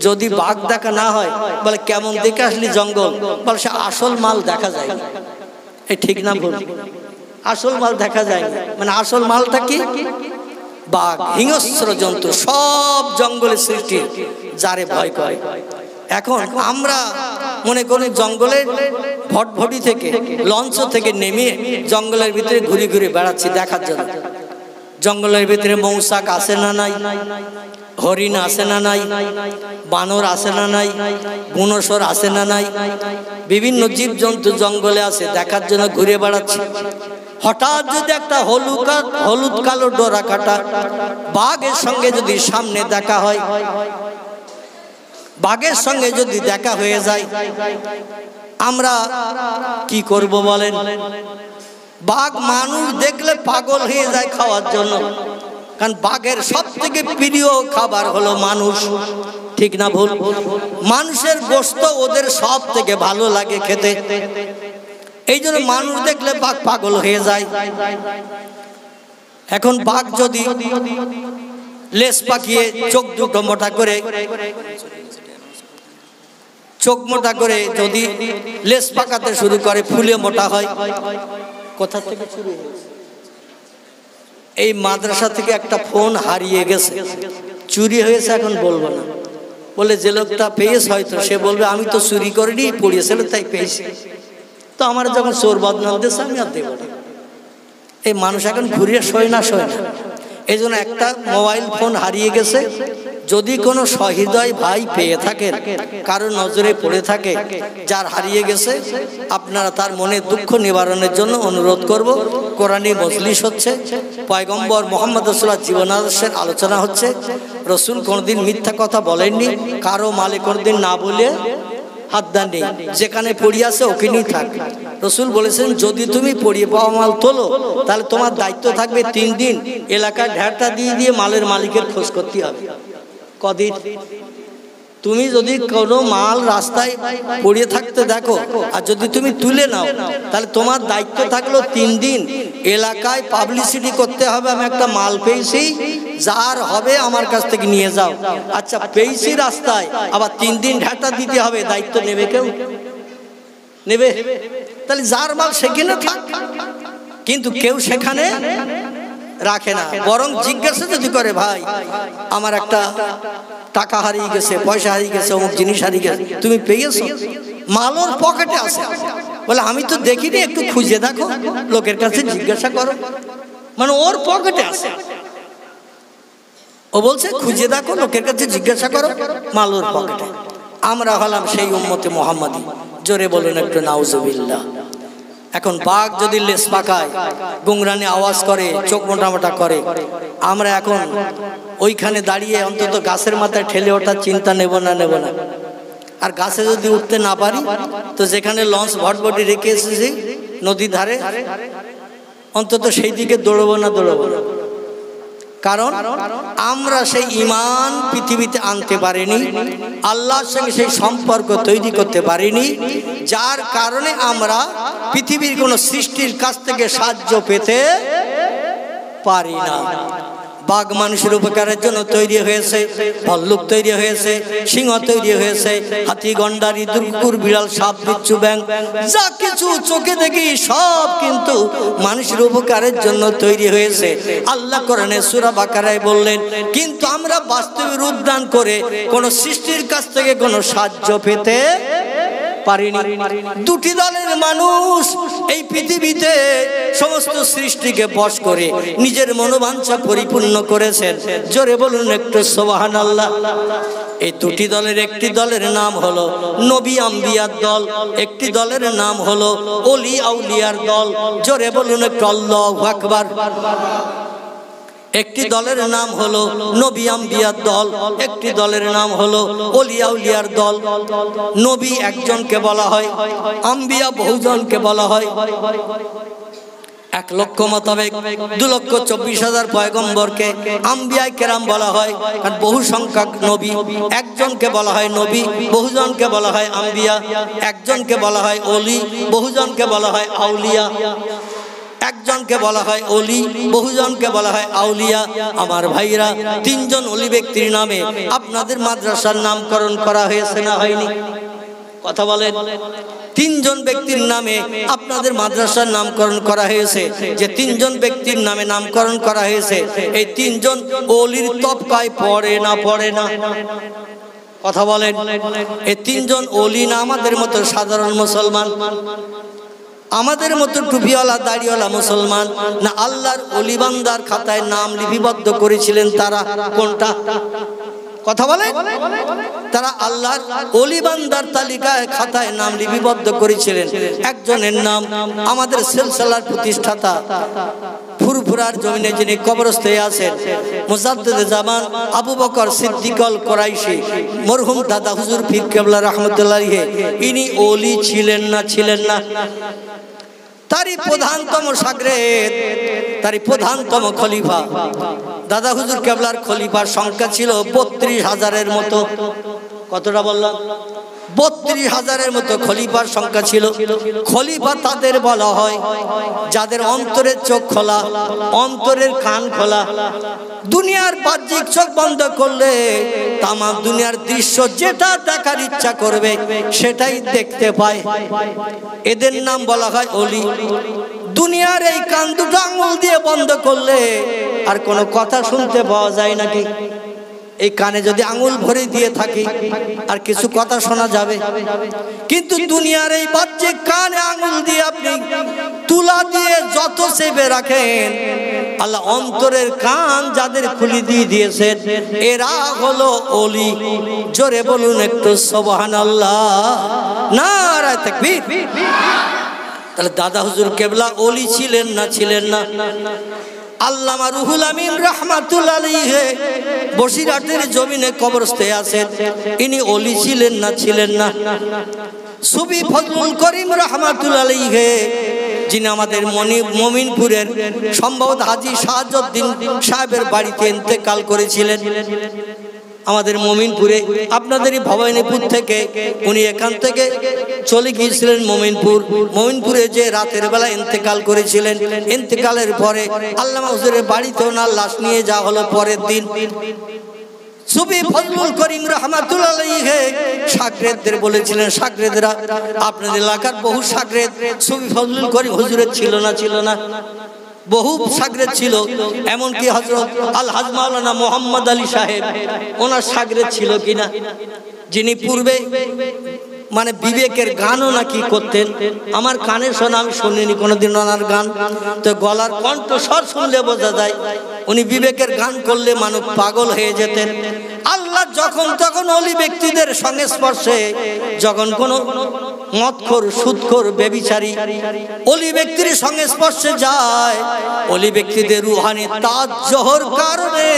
যদি বাঘ দেখা না হয় বলে কেমন দেখে আসলি জঙ্গল, বলে সে আসল মাল দেখা যায়। এই ঠিক না ভুল? আসল মাল দেখা যায় না, মানে আসল মালটা কি? বাঘ, হিংস্র জন্তু, সব জঙ্গলের সৃষ্টি, যারে ভয় করে। এখন আমরা মনে করি জঙ্গলের ভটভটি থেকে, লঞ্চ থেকে নেমে জঙ্গলের ভিতরে ঘুরে ঘুরে বেড়াচ্ছি দেখার জন্য। জঙ্গলের ভিতরে মৌসাক আছে না নাই? হরিণ আছে না নাই? বানর আছে না নাই? বুনসর আছে না নাই? বিভিন্ন জীবজন্তু জঙ্গলে আছে, দেখার জন্য ঘুরে বেড়াচ্ছি। হঠাৎ যদি একটা হলুদ কালো ডোরা কাটা বাঘের সঙ্গে যদি সামনে দেখা হয়, বাঘের সঙ্গে যদি দেখা হয়ে যায়, আমরা কি করব বলেন? বাঘ মানুষ দেখলে পাগল হয়ে যায় খাওয়ার জন্য, কারণ বাঘের সব থেকে প্রিয় খাবার হলো মানুষ, ঠিক না ভুল? মানুষের গোশত ওদের সব থেকে ভালো লাগে খেতে। এই জন্য মানুষ দেখলে বাঘ পাগল হয়ে যায়। এখন বাঘ যদি লেজ পাকিয়ে চোখ দুটো মোটা করে, চোখ মোটা করে যদি লেজ পাকাতে শুরু করে, ফুলে মোটা হয়। কোথা থেকে চুরি হয়েছে? এই মাদ্রাসা থেকে একটা ফোন হারিয়ে গেছে, চুরি হয়েছে, এখন বলবো না। বলে যে লোকটা পেয়েছে হয়তো সে বলবে আমি তো চুরি করিনি, পড়িয়েছিল তাই পেয়েছি। তো আমার যখন চোর বদনাম দিয়েছে আমি আর দেব না। এই মানুষ এখন ঘুরিয়ে শোয় না। এই জন্য একটা মোবাইল ফোন হারিয়ে গেছে। যদি কোনো সহৃদয় ভাই পেয়ে থাকেন, কারো নজরে পড়ে থাকে, যার হারিয়ে গেছে, আপনারা তার মনে দুঃখ নিবারণের জন্য অনুরোধ করব। কোরআনী মজলিস হচ্ছে, পয়গম্বর মুহাম্মদ রাসূলুল্লাহর জীবন আদর্শের আলোচনা হচ্ছে। রসুল কোনোদিন মিথ্যা কথা বলেননি, কারো মালে কোনোদিন না বলে হাত দেননি। যেখানে পড়িয়ে আছে ওখানেই থাক। রসুল বলেছেন যদি তুমি পড়িয়ে পাওয়া মাল তোলো তাহলে তোমার দায়িত্ব থাকবে 3 দিন এলাকার ঢেরটা দিয়ে দিয়ে মালের মালিকের খোঁজ করতে হবে। কদিন? তুমি যদি কোনো মাল রাস্তায় পড়িয়ে থাকতে দেখো আর যদি তুমি তুলে নাও তাহলে তোমার দায়িত্ব থাকলো 3 দিন এলাকায় পাবলিসিটি করতে হবে আমি একটা মাল পেয়েছি, যার হবে আমার কাছ থেকে নিয়ে যাও। আচ্ছা পেয়েছি রাস্তায়, আবার 3 দিন ঢাটা দিতে হবে, দায়িত্ব নেবে কেউ? নেবে? তাহলে যার মাল সেখানে থাক, কিন্তু কেউ সেখানে রাখে না। বরং জিজ্ঞাসা যদি করে ভাই আমার একটা টাকা হারিয়ে গেছে, পয়সা হারিয়ে গেছে, অমুক জিনিস হারিয়ে গেছে, তুমি পেয়েছো? মালোর পকেটে আছে, বলে আমি তো দেখিনি, একটু খুঁজে দেখো, লোকের কাছে জিজ্ঞাসা করো, মানে ওর পকেটে আছে। ও বলছে খুঁজে দেখো, লোকের কাছে জিজ্ঞাসা করো, মালোর পকেটে। আমরা হলাম সেই উম্মতে মুহাম্মাদি। জোরে বলুন একটু নাউজুবিল্লাহ। এখন বাঘ যদি লেজ পাকায়, গুংরানি আওয়াজ করে, চোখ মোটা মোটা করে, আমরা এখন ওইখানে দাঁড়িয়ে অন্তত গাছের মাথায় ঠেলে ওঠার চিন্তা নেব না? আর গাছে যদি উঠতে না পারি তো যেখানে লঞ্চ ভটভটি রেখে এসেছি নদীর ধারে, অন্তত সেই দিকে দৌড়বো না? কারণ আমরা সেই ঈমান পৃথিবীতে আনতে পারিনি, আল্লাহর সঙ্গে সেই সম্পর্ক তৈরি করতে পারিনি, যার কারণে আমরা পৃথিবীর কোনো সৃষ্টির কাছ থেকে সাহায্য পেতে পারি না। বাঘ মানুষের উপকারের জন্য তৈরি হয়েছে, ভল্লুক তৈরি হয়েছে, সিংহ তৈরি হয়েছে, হাতি, গন্ডার, ইঁদুর, কুকুর, বিড়াল, সাপ, বিচ্ছু, ব্যাঙ, যা কিছু চোখে দেখি সব কিন্তু মানুষের উপকারের জন্য তৈরি হয়েছে। আল্লাহ কোরআনে সূরা বাকারায় বললেন, কিন্তু আমরা বাস্তবে রূপ দান করে কোন সৃষ্টির কাছ থেকে কোনো সাহায্য পেতে পারিনি। দুটি দলের মানুষ এই পৃথিবীতে সমস্ত সৃষ্টিকে বশ করে নিজের মনোবাঞ্ছা পরিপূর্ণ করেছেন। জোরে বলুন একটু সুবহানাল্লাহ। এই দুটি দলের একটি দলের নাম হলো নবী আম্বিয়ার দল, একটি দলের নাম হলো ওলি আউলিয়ার দল। জোরে বলুন একটু আল্লাহু আকবার। একটি দলের নাম হলো নবী আম্বিয়ার দল, একটি দলের নাম হলো ওলি আউলিয়ার দল। নবী একজনকে বলা হয়, আম্বিয়া বহুজনকে বলা হয়। 1 লক্ষ মোতাবেক 2,24,000 পয়গম্বরকে আম্বিয়ায়ে কেরাম বলা হয়। আর বহু সংখ্যক নবী, একজনকে বলা হয় নবী, বহুজনকে বলা হয় আম্বিয়া। একজনকে বলা হয় ওলি, বহুজনকে বলা হয় আউলিয়া। একজনকে বলা হয় ওলি, বহুজনকে বলা হয় আউলিয়া। আমার ভাইরা, 3 জন ওলি ব্যক্তির নামে আপনাদের মাদ্রাসার নামকরণ করা হয়েছে না হয়নি? কথা বলেন। 3 জন ব্যক্তির নামে আপনাদের মাদ্রাসার নামকরণ করা হয়েছে। যে 3 জন ব্যক্তির নামে নামকরণ করা হয়েছে, এই 3 জন ওলির তবকায় পড়ে না পড়ে না? কথা বলেন। এই 3 জন ওলি না আমাদের মতো সাধারণ মুসলমান, আমাদের মতো টুপিওয়ালা দাড়িওয়ালা মুসলমান, না আল্লাহর ওলি বান্দার খাতায় নাম লিপিবদ্ধ করেছিলেন তারা? কোনটা? কথা বলে। তারা আল্লাহর ওলি বান্দার তালিকায় খাতায় নাম লিপিবদ্ধ করেছিলেন। একজনের নাম আমাদের সিলসিলার প্রতিষ্ঠাতা, ফুরফুরার জমিনে যিনি কবরস্থ হয়ে আছেন, মুজাদ্দিদে জামান আবু বকর সিদ্দিক আল কুরাইশি, মরহুম দাদা হুজুর পীর কেবলা রাহমাতুল্লাহ আলাইহি। ইনি ওলি ছিলেন না ছিলেন না? তারই প্রধানতম শাগরেদ, তারই প্রধানতম খলিফা দাদা হুজুর কেবলার খলিফার সংখ্যা ছিল 32,000-এর মতো। কতটা বললাম? 32,000-এর মতো খলিফার সংখ্যা ছিল। খলিফা তাদের বলা হয় যাদের অন্তরের চোখ খোলা, অন্তরের কান খোলা। দুনিয়ার বাহ্যিক চোখ বন্ধ করলে তামাম দুনিয়ার দৃশ্য যেটা দেখার ইচ্ছা করবে সেটাই দেখতে পায়। এদের নাম বলা হয় ওলি। দুনিয়ার এই কান দুটো আঙুল দিয়ে বন্ধ করলে আর কোনো কথা শুনতে পাওয়া যায় নাকি? এই কানে যদি আঙুল ভরে দিয়ে থাকি আর কিছু কথা শোনা যাবে? কিন্তু দুনিয়ার এই বাহ্যিক কানে আঙুল দিয়ে আপনি তুলা দিয়ে যত চেপে রাখেন, আল্লাহ অন্তরের কান যাদের খুলে দিয়ে দিয়েছেন এরা হলো ওলি। জোরে বলুন একটু সুবহানাল্লাহ, নারায়ে তাকবীর। তাহলে দাদা হুজুর কেবলা ওলি ছিলেন না ছিলেন না? আল্লামা রুহুল আমিন রাহমাতুল্লাহ আলাইহি বসিরহাটের জমিনে কবরস্থে আছেন। ইনি ওলি ছিলেন না ছিলেন না? সুফি ফজলুল করিম রাহমাতুল্লাহ আলাইহি, যিনি আমাদের মমিনপুরের সম্ভবত হাজী শাহাবুদ্দিন সাহেবের বাড়িতে ইন্তেকাল করেছিলেন। আমাদের মমিনপুরে, আপনাদেরই ভবানীপুর থেকে উনি এখান থেকে চলে গিয়েছিলেন মমিনপুর। মমিনপুরে যে রাতের বেলা ইন্তেকাল করেছিলেন। ইন্তেকালের পরে আল্লামা হুজুরের বাড়িতে ওনার লাশ নিয়ে যাওয়া হলো পরের দিন। সুফি ফজলুল করিম রাহমাতুল্লাহ আলাইহি শাগরেদদের বলেছিলেন, শাগরেদরা আপনাদের এলাকার বহু শাগরেদ সুফি ফজলুল করিম হুজুরের ছিল না ছিল না? বহু শাগরেদ ছিল। এমনকি হযরত আল হাজ মাওলানা মোহাম্মদ আলী সাহেব, ওনার শাগরেদ ছিল কিনা? যিনি পূর্বে মানে বিবেকের গানও নাকি করতেন। আমার কানে শোনা, আমি শুনিনি কোনোদিন ওনার গান। তো গলার কণ্ঠস্বর শুনলে বোঝা যায় উনি বিবেকের গান করলে মানুষ পাগল হয়ে যেতেন। আল্লাহ যখন তখন ওলি ব্যক্তিদের সংস্পর্শে, যখন কোনো মদখোর, সুদখোর, ব্যভিচারী ওলি ব্যক্তির সংস্পর্শে যায়, ওলি ব্যক্তিদের রুহানি তাজ জোহর কারণে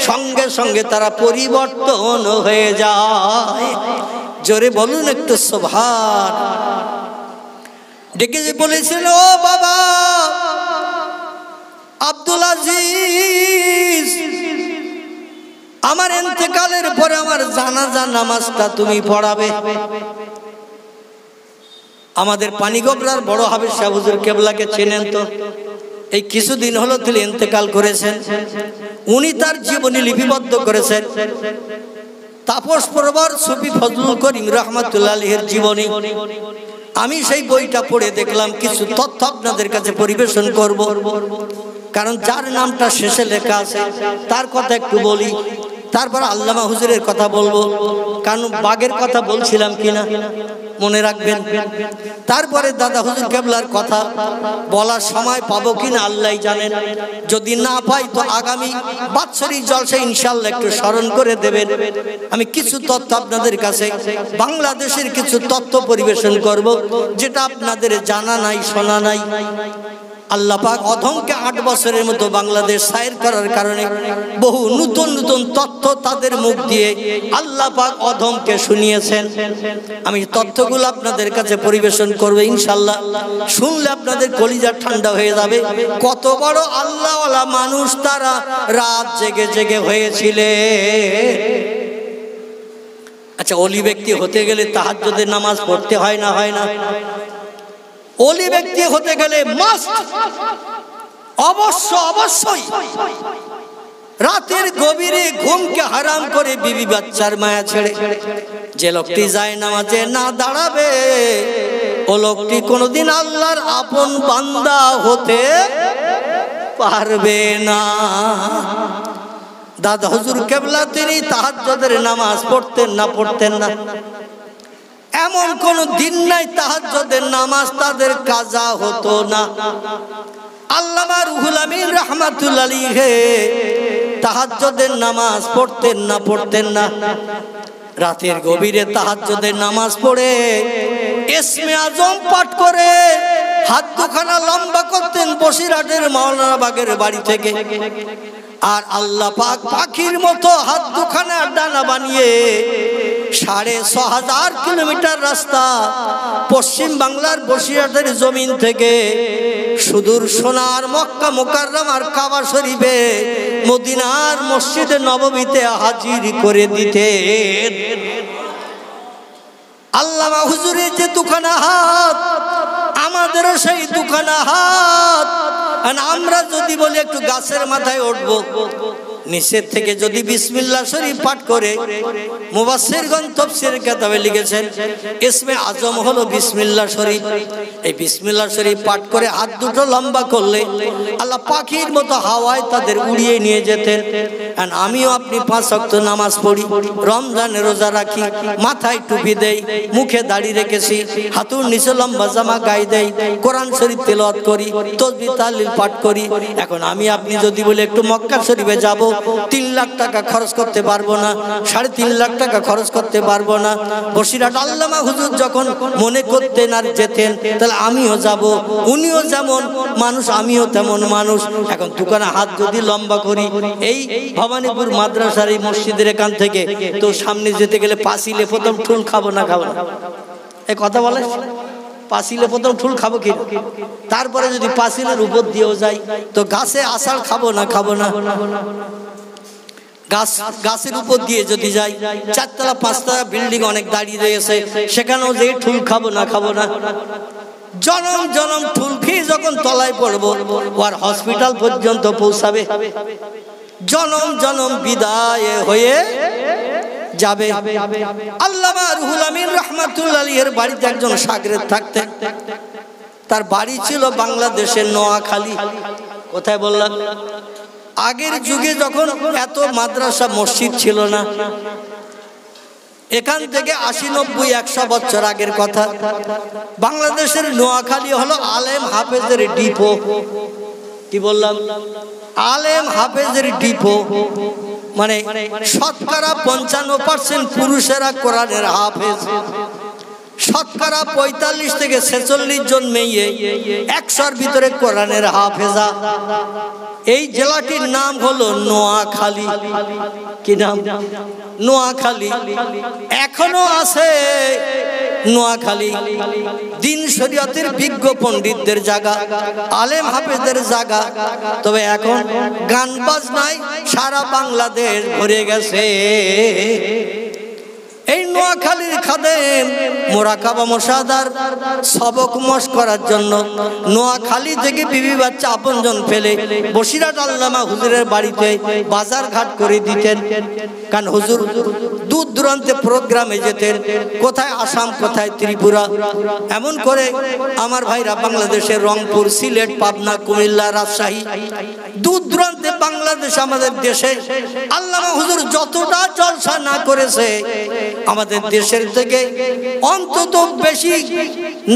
সঙ্গে সঙ্গে তারা পরিবর্তন হয়ে যায়। জোরে বলুন একটু সুবহান। ডেকে যে বলেছিল, ও বাবা আব্দুল আজিজ, আমার ইন্তেকালের পরে আমার জানাজা নামাজটা তুমি পড়াবে। আমাদের পানিগোবরার বড় হাফেজ সাহেব হুজুর কেবলাকে চেনেন তো? এই কিছুদিন হলো তিনি ইন্তেকাল করেছেন। উনি তার জীবনী লিপিবদ্ধ করেছেন। তাপস প্রবর সুফি ফজলুল করিম রাহমাতুল্লাহ আলাইহির জীবনী। আমি সেই বইটা পড়ে দেখলাম, কিছু তথ্য আপনাদের কাছে পরিবেশন করব। কারণ যার নামটা শেষে লেখা আছে তার কথা একটু বলি, তারপর আল্লামা হুজুরের কথা বলবো। কারণ বাগের কথা বলছিলাম কিনা? মনে রাখবেন। তারপরে দাদা হুজুর কেবলার কথা বলার সময় পাবো কিনা আল্লাহই জানেন। যদি না পাই তো আগামী বাৎসরিক জলসা ইনশাআল্লাহ একটু স্মরণ করে দেবেন। আমি কিছু তথ্য আপনাদের কাছে বাংলাদেশের কিছু তথ্য পরিবেশন করব, যেটা আপনাদের জানা নাই, শোনা নাই। আল্লাহ পাক অধমকে 8 বছরের মতো বাংলাদেশ সাইর করার কারণে বহু নতুন নতুন তথ্য তাদের মুখ দিয়ে আল্লাহ পাক অধমকে শুনিয়েছেন। আমি তথ্যগুলো আপনাদের কাছে পরিবেশন করব ইনশাআল্লাহ। শুনলে আপনাদের কলিজা ঠান্ডা হয়ে যাবে। কত বড় আল্লাহওয়ালা মানুষ তারা, রাত জেগে জেগে হয়েছিলেন। আচ্ছা, ওলি ব্যক্তি হতে গেলে তাহাজ্জুদের নামাজ পড়তে হয় না? হয় না? ওলি ব্যক্তি হতে গেলে মাস্ট, অবশ্যই রাতের গভীরে ঘুমকে হারাম করে বিবি বাচ্চার মায়া ছেড়ে যে লোকটি যায় নামাজে না দাঁড়াবে, ও লোকটি কোনোদিন আল্লাহর আপন বান্দা হতে পারবে না। দাদা হুজুর কেবলা তিনি তাহাজ্জুদের নামাজ পড়তেন না। এমন কোন দিন নাই তাহাজ্জুদের নামাজ তাদের কাজা হতো না। আল্লামা রুহুল আমিন রাহমাতুল্লাহ আলাইহি তাহাজ্জুদের নামাজ পড়তেন না। রাতের গভীরে তাহাজ্জুদের নামাজ পড়ে ইসমে আজম পাঠ করে হাত দুখানা লম্বা করতেন বসিরহাটের মাওলানা বাগের বাড়ি থেকে। আর আল্লাহ পাক পাখির মতো হাত দুখানা ডানা বানিয়ে 6500 কিলোমিটার রাস্তা পশ্চিম বাংলার বসিরহাটের জমিন থেকে সুদূর সোনার মক্কা মুকাররমার কাবা শরীফে মদিনার মসজিদে নববীতে হাজির করে দিতেন। আল্লামা হুজুরের যে দুখানা হাত, আমাদেরও সেই দুখানা হাত। আমরা যদি বলি একটু গাছের মাথায় উঠবো, নিচের থেকে যদি বিসমিল্লাহ শরীফ পাঠ করে, মুফাসসিরগণ তাফসীরের কিতাবে লিখেছেন ইসমে আজম হলো বিসমিল্লাহ শরীফ। এই বিসমিল্লাহ শরীফ পাঠ করে হাত দুটো লম্বা করলে আল্লাহ পাখির মতো হাওয়ায় তাদের উড়িয়ে নিয়ে যেতেন। আর আমিও আপনি 5 ওয়াক্ত নামাজ পড়ি, রমজানে রোজা রাখি, মাথায় টুপি দেই, মুখে দাড়ি রেখেছি, হাঁটুর নিচে লম্বা জামা গায়ে দেই, কোরআন শরীফ তেলাওয়াত করি, তাসবিহ তাহলিল পাঠ করি। এখন আমি আপনি যদি বলে একটু মক্কা শরীফে যাব, 3 লাখ টাকা খরচ করতে পারবো না, 3.5 লাখ টাকা খরচ করতে পারবো না। বসিরহাট আল্লামা হুজুর যখন মনে করতেন আর যেতেন, তাহলে আমিও যাব। উনিও যেমন মানুষ, আমিও তেমন মানুষ। এখন দুখানা হাত যদি লম্বা করি, এই ভবানীপুর মাদ্রাসার এই মসজিদের এখান থেকে তো সামনে যেতে গেলে পাঁচিলে প্রথম ঠুল খাবো না? এই কথা বলে পাঁচিলে প্রথম ঠুল খাবো কি? তারপরে যদি পাঁচিলের উপর দিয়েও যাই তো গাছে আষাঢ় খাবো না? গাছের উপর দিয়ে যদি যাই, 4 তলা 5 তলা বিল্ডিং অনেক দাঁড়িয়ে রয়েছে, সেখানেও যে ঠুল খাবো না? জনম জনম ঠুল খেয়ে যখন তলায় পড়বো, আর হসপিটাল পর্যন্ত পৌঁছাবে, জনম জনম বিদায় হয়ে যাবে। আল্লামা রুহুল আমিন রাহমাতুল্লাহ আলাইহির বাড়িতে একজন শাগরেদ থাকতেন। তার বাড়ি ছিল বাংলাদেশের নোয়াখালী। কোথায় বললাম? আগের যুগে যখন এত মাদ্রাসা মসজিদ ছিল না, এখান থেকে 80-90-100 বছর আগের কথা, বাংলাদেশের নোয়াখালী হলো আলেম হাফেজের ডিপো। কি বললাম? আলেম হাফেজের ডিপো। মানে শতকরা 55% পুরুষেরা কোরআনের হাফেজ, শতকরা 45 থেকে 46 জন মেয়ে 100-র ভিতরে কোরআনের হাফেজা। এই জেলাটির নাম হলো নোয়াখালী। কি নাম? নোয়াখালী। এখনো আছে নোয়াখালী দিন শরীয়তের বিজ্ঞ পণ্ডিতদের জায়গা, আলেম হাফেজদের জায়গা। তবে এখন গান বাজনায় সারা বাংলাদেশ ভরে গেছে। এই নোয়াখালীর খাদেম মোরাকাবা মুশাহাদার সবক মশ করার জন্য নোয়াখালী থেকে বিবি বাচ্চা আপনজন ফেলে বসিরহাট আল্লামা হুজুরের বাড়িতে বাজার ঘাট করে দিতেন। কারণ হুজুর দূর দূরান্তে প্রোগ্রামে যেতেন, কোথায় আসাম, কোথায় ত্রিপুরা, এমন করে আমার ভাইরা বাংলাদেশের রংপুর, সিলেট, পাবনা, কুমিল্লা, রাজশাহী, দূর দূরান্তে বাংলাদেশ আমাদের দেশে আল্লামা হুজুর যতটা জলসা না করেছে, আমাদের দেশের থেকে অন্তত বেশি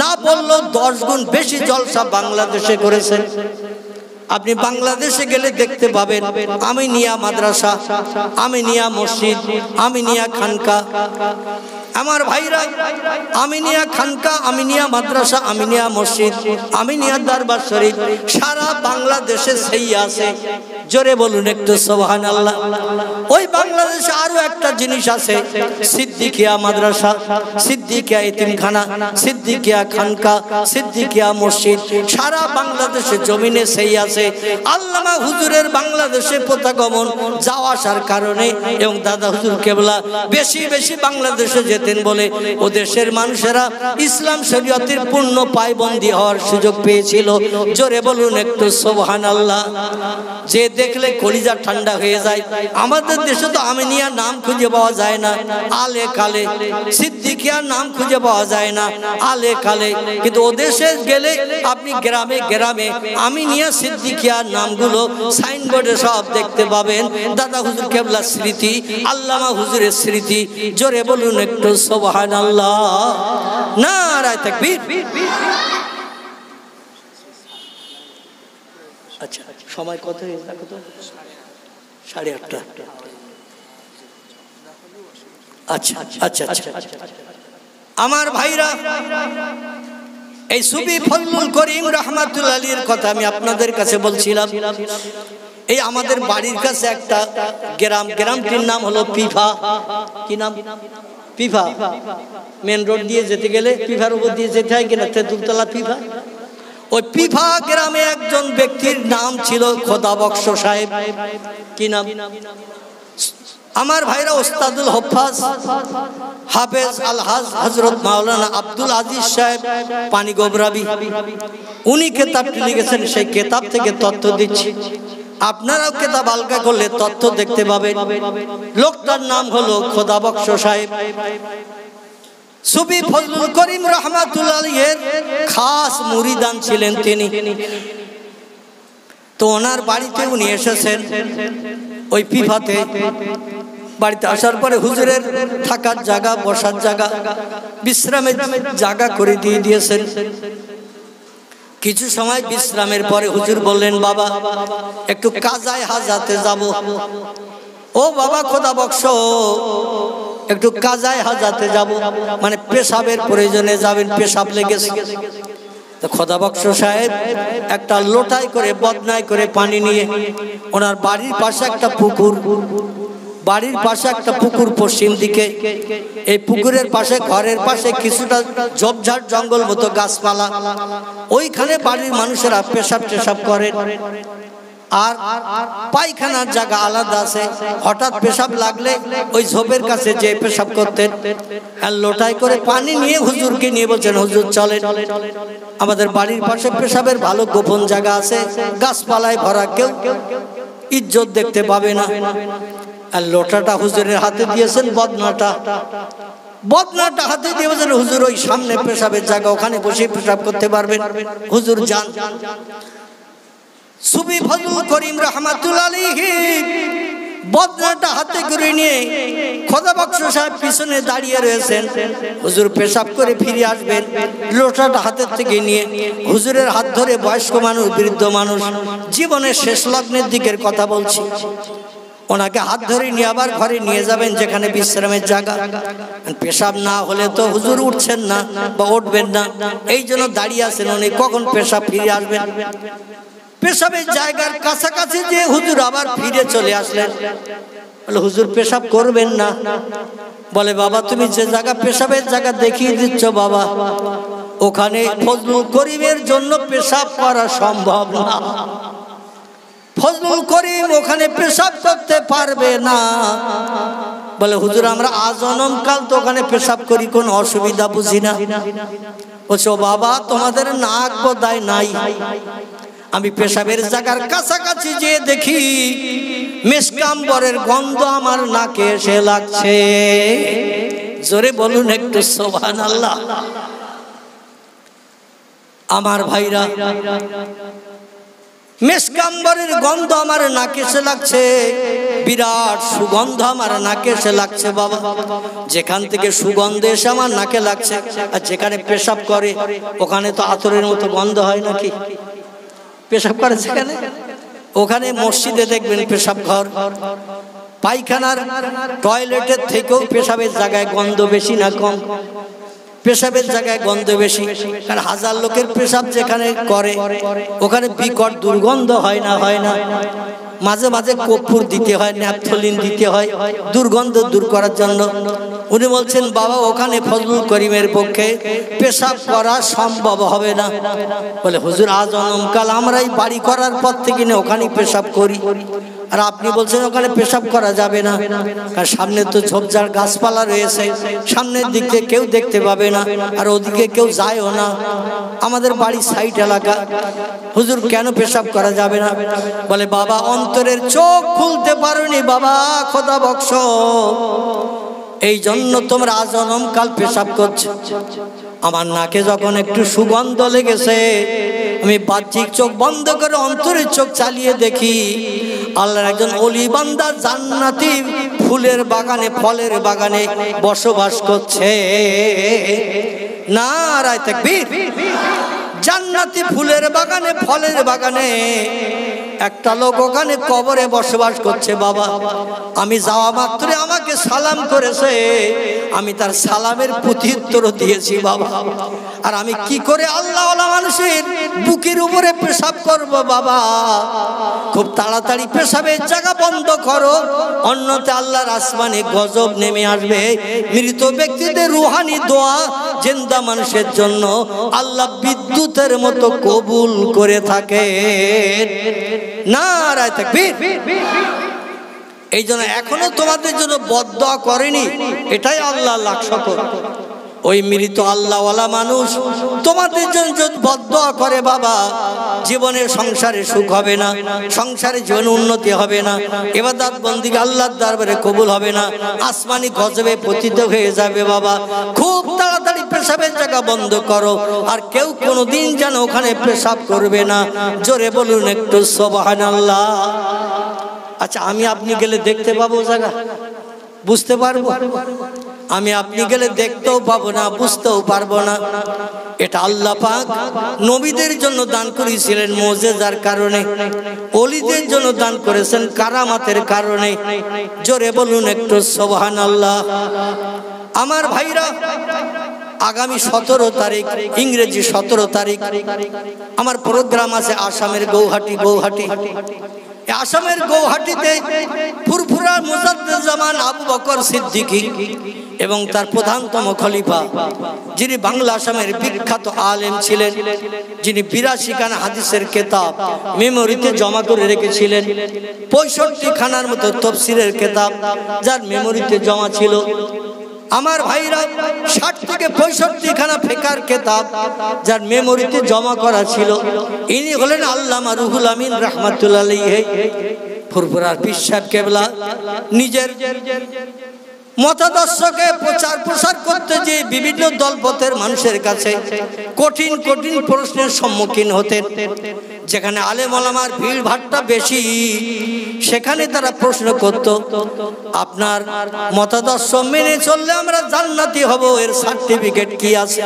না বললেও 10 গুণ বেশি জলসা বাংলাদেশে করেছে। আপনি বাংলাদেশে গেলে দেখতে পাবেন আমিনিয়া মাদ্রাসা, আমিনিয়া মসজিদ, আমিনিয়া খানকা। আমার ভাইরা, আমিনিয়া খানকা, আমিনিয়া মাদ্রাসা, আমিনিয়া মসজিদ, আমিনিয়া দরবার শরীফ সারা বাংলাদেশে সেই আছে। জোরে বলুন একটু সুবহানাল্লাহ। ওই বাংলাদেশে আরো একটা জিনিস আছে, সিদ্দিকিয়া মাদ্রাসা, সিদ্দিকিয়া এতিমখানা, সিদ্দিকিয়া খানকা, সিদ্দিকিয়া মসজিদ সারা বাংলাদেশে জমিনে সেই আছে। আল্লামা হুজুরের বাংলাদেশে পতাগমন যাওয়া আসার কারণে এবং দাদা হুজুর কেবলা বেশি বেশি বাংলাদেশে যেতেন বলে ও দেশের মানুষেরা ইসলাম শরীয়তের পূর্ণ পায়বন্দি হওয়ার সুযোগ পেয়েছিল। জোরে বলুন একটু সুবহানাল্লাহ। যে দেখলে কলিজা ঠান্ডা হয়ে যায়। আমাদের দেশে তো আমিনিয়া নাম খুঁজে পাওয়া যায় না, আলে কালে সিদ্দিকিয়ার নাম খুঁজে পাওয়া যায় না, আলে কালে, কিন্তু ও দেশে গেলে আপনি গ্রামে গ্রামে আমিনিয়া সিদ্দিকিয়ার নামগুলো সাইনবোর্ডে সব দেখতে পাবেন। দাদা হুজুর কেবলা স্মৃতি, আল্লামা হুজুরের স্মৃতি। জোরে বলুন একটু সুবহানাল্লাহ, নারায়ে তাকবীর। আচ্ছা, সময় কত হয়েছে? কত? 8:30। আচ্ছা আচ্ছা আচ্ছা। আমার ভাইরা, এই সুফি ফজলুল করিম রহমাতুল্লাহ আলাইহির কথা আমি আপনাদের কাছে বলছিলাম। এই আমাদের বাড়ির কাছে একটা গ্রাম, গ্রামটির নাম হলো পিফা। কি নাম? পিফা। মেন রোড দিয়ে যেতে গেলে পিফার উপর দিয়ে যেতে হয় কিনা, তেঁতুলতলা পিফা। ওই পিফা গ্রামে একজন ব্যক্তির নাম ছিল খোদাবক্স সাহেব। কি নাম? আমার ভাইরা, ওস্তাদুল হফাজ হাফেজ আলহাজ হযরত মাওলানা আব্দুল আজিজ সাহেব পানি গোবরাবি, উনি কেতাবটি লিখেছেন। সেই কেতাব থেকে তথ্য দিচ্ছি, আপনারাও কেতাব আলগা করলে তথ্য দেখতে পাবেন। লোকটার নাম হলো খোদাবক্স সাহেব। সুফি ফজলুল করিম রহমাতুল্লাহ আলাইহির খাস মুরিদান ছিলেন তিনি। তো ওনার বাড়িতে উনি এসেছেন ওই পিফাতে। বাড়িতে আসার পরে হুজুরের থাকার জায়গা, বসার জায়গা, বিশ্রামের জায়গা করে দিয়ে দিয়েছেন। কিছু সময় বিশ্রামের পরে হুজুর বললেন, বাবা একটু কাজায় হাজাতে যাব। ও বাবা খোদাবক্স, একটু কাজায় হাজাতে যাব, মানে পেশাবের প্রয়োজনে যাবেন, পেশাব লেগেছে। তো খোদাবক্স সাহেব একটা লোটায় করে বদনায় করে পানি নিয়ে ওনার বাড়ির পাশে একটা পুকুর, বাড়ির পাশে একটা পুকুর পশ্চিম দিকে, এই পুকুরের পাশে ঘরের পাশে কিছুটা ঝোপঝাড় জঙ্গল মতো গাছপালা, ওইখানে বাড়ির মানুষেরা পেশাব টেশাব করেন। আর পায়খানার জায়গা আলাদা আছে। হঠাৎ পেশাব লাগলে ওই ঝোপের কাছে যে পেশাব করতেন। আর লোটায় করে পানি নিয়ে হুজুরকে নিয়ে বলছেন, হুজুর চলেন, আমাদের বাড়ির পাশে পেশাবের ভালো গোপন জায়গা আছে, গাছপালায় ভরা, কেউ ইজ্জত দেখতে পাবে না। আর লোটাটা হুজুরের হাতে দিয়েছেন, বদনাটা হাতে দিয়ে বলছেন, হুজুর ওই সামনে পেশাবের জায়গা, ওখানে বসে পেশাব করতে পারবেন, হুজুর যান। সুফি ফজলুল করিম রহমাতুল্লাহ আলাইহি বদনাটা হাতে করে নিয়ে খোদাবক্স সাহেব পিছনে দাঁড়িয়ে রয়েছেন। হুজুর পেশাব করে ফিরে আসবেন, লোটাটা হাতের থেকে নিয়ে হুজুরের হাত ধরে, বয়স্ক মানুষ, বৃদ্ধ মানুষ, জীবনের শেষ লগ্নের দিকের কথা বলছি, ওনাকে হাত ধরে নিয়ে আবার ঘরে নিয়ে যাবেন যেখানে বিশ্রামের জায়গা। পেশাব না হলে তো হুজুর উঠছেন না বা উঠবেন না, এই জন্য দাঁড়িয়ে আছেন উনি, কখন পেশাব ফিরে আসবেন। পেশাবের জায়গার কাছাকাছি যে হুজুর আবার ফিরে চলে আসলেন। বলে, হুজুর পেশাব করবেন না? বলে, বাবা তুমি যে জায়গা পেশাবের জায়গা দেখিয়ে দিচ্ছ বাবা, ওখানে ফজলুল করিমের জন্য পেশাব করা সম্ভব না। ফজলুল করিম ওখানে পেশাব করতে পারবে না। বলে, হুজুর আমরা আজনম কাল তো ওখানে পেশাব করি, কোনো অসুবিধা বুঝি না। বলছো, বাবা তোমাদের নাক বোধহয় নাই, আমি পেশাবের জায়গার কাছাকাছি যেয়ে দেখি মেশকাম্বরের গন্ধ আমার নাকে এসে লাগছে। জোরে বলুন একটু সুবহানাল্লাহ। আমার ভাইরা, মেশকাম্বরের গন্ধ আমার নাকে এসে লাগছে, বিরাট সুগন্ধ আমার নাকে এসে লাগছে। বাবা, যেখান থেকে সুগন্ধ এসে আমার নাকে লাগছে, আর যেখানে পেশাব করে ওখানে তো আতরের মতো গন্ধ হয় নাকি? পেশাব করে সেখানে, ওখানে মসজিদে দেখবেন পেশাব ঘর, পায়খানার টয়লেটের থেকেও পেশাবের জায়গায় গন্ধ বেশি না কম? পেশাবের জায়গায় গন্ধ বেশি, কারণ হাজার লোকের পেশাব যেখানে করে ওখানে বিকট দুর্গন্ধ হয় না? হয় না? মাঝে মাঝে কর্পূর দিতে হয়, ন্যাপথলিন দিতে হয় দুর্গন্ধ দূর করার জন্য। উনি বলছেন বাবা, ওখানে ফজলুল করিমের পক্ষে পেশাব করা সম্ভব হবে না। বলে হুজুর, আজ অনমকাল আমরাই বাড়ি করার পর থেকে না ওখানেই পেশাব করি, আর আপনি বলছেন ওখানে পেশাব করা যাবে না, কারণ সামনে তো ঝোপঝাড় গাছপালা রয়েছে, সামনের দিক থেকে কেউ দেখতে পাবে না, আর ওদিকে কেউ যায়ও না, আমাদের বাড়ির সাইড এলাকা। হুজুর, কেন পেশাব করা যাবে না? বলে বাবা, অন্তরের চোখ খুলতে পারোনি বাবা, খোদা বক্স, এই জন্য তোমরা আজনমকাল পেশাব করছো। আমার নাকে যখন একটু সুগন্ধ লেগেছে, আমি বাহ্যিক চোখ বন্ধ করে অন্তরের চোখ চালিয়ে দেখি আল্লাহর একজন ওলি বান্দা জান্নাতি ফুলের বাগানে, ফলের বাগানে বসবাস করছে। নারায়ে তাকবীর। জান্নাতি ফুলের বাগানে, ফলের বাগানে একটা লোক ওখানে কবরে বসবাস করছে। বাবা, আমি যাওয়া মাত্রই আমাকে সালাম করেছে, আমি তার সালামের প্রত্যুত্তর দিয়েছি বাবা। আর আমি কি করে আল্লাহওয়ালা মানুষের বুকের উপরে পেশাব করব বাবা? খুব তাড়াতাড়ি পেশাবের জায়গা বন্ধ করো, অন্যতে আল্লাহর আসমানে গজব নেমে আসবে। মৃত ব্যক্তিদের রুহানি দোয়া জিন্দা মানুষের জন্য আল্লাহ বিদ্যুতের মতো কবুল করে থাকে। নারায়ে তাকবীর। এই জন্য এখনো তোমাদের জন্য বদদোয়া করেনি, এটাই আল্লাহ লাখ শুকর। ওই মৃত আল্লাহওয়ালা মানুষ তোমাদের জন্য যদি বদদোয়া করে বাবা, জীবনের সংসারে সুখ হবে না, সংসারে জীবনে উন্নতি হবে না, ইবাদত বন্দেগী আল্লাহর দরবারে কবুল হবে না, আসমানি গজবে পতিত হয়ে যাবে বাবা। খুব তাড়াতাড়ি পেশাবের জায়গা বন্ধ করো, আর কেউ কোনোদিন যেন ওখানে পেশাব করবে না। জোরে বলুন একটু সুবহানাল্লাহ। আচ্ছা, আমি আপনি গেলে দেখতে পাবো জায়গা, বুঝতে পারবো? আমি আপনি গেলে দেখতেও পাবো না, বুঝতেও পারবো না। এটা আল্লাহ পাক নবীদের জন্য দান করেছিলেন মুজিজার কারণে, ওলিদের জন্য দান করেছেন কারামাতের কারণে। জোরে বলুন একটু সুবহানাল্লাহ। আমার ভাইরা, আগামী 17 তারিখ, ইংরেজি 17 তারিখ আমার প্রোগ্রাম আছে আসামের গৌহাটি। আসামের গৌহাটিতে ফুরফুরা মুজাদ্দেদুজ্জামান আবু বকর সিদ্দিকী এবং তার প্রধানতম খলিফা, যিনি বাংলা আসামের বিখ্যাত আলেম ছিলেন, যিনি 82 খানা হাদিসের কিতাব মেমোরিতে জমা করে রেখেছিলেন, 65 খানার মতো তাফসীরের কিতাব যার মেমোরিতে জমা ছিল। আমার ভাইরা, 60 থেকে 65 খানা ফিকার কিতাব যার মেমোরিতে জমা করা ছিল। ইনি হলেন আল্লামা রুহুল আমিন রাহমাতুল্লাহ আলাইহি। ফুরফুরার পীর সাহেব কেবলা নিজের মতাদর্শকে প্রচার প্রসার করতে যে বিভিন্ন দলপথের মানুষের কাছে কঠিন কঠিন প্রশ্নের সম্মুখীন হতেন। যেখানে আলেম ওলামার ভিড় ভাট্টা বেশি, সেখানে তারা প্রশ্ন করত, আপনার মতাদর্শ মেনে চললে আমরা জান্নাতি হব, এর সার্টিফিকেট কি আছে?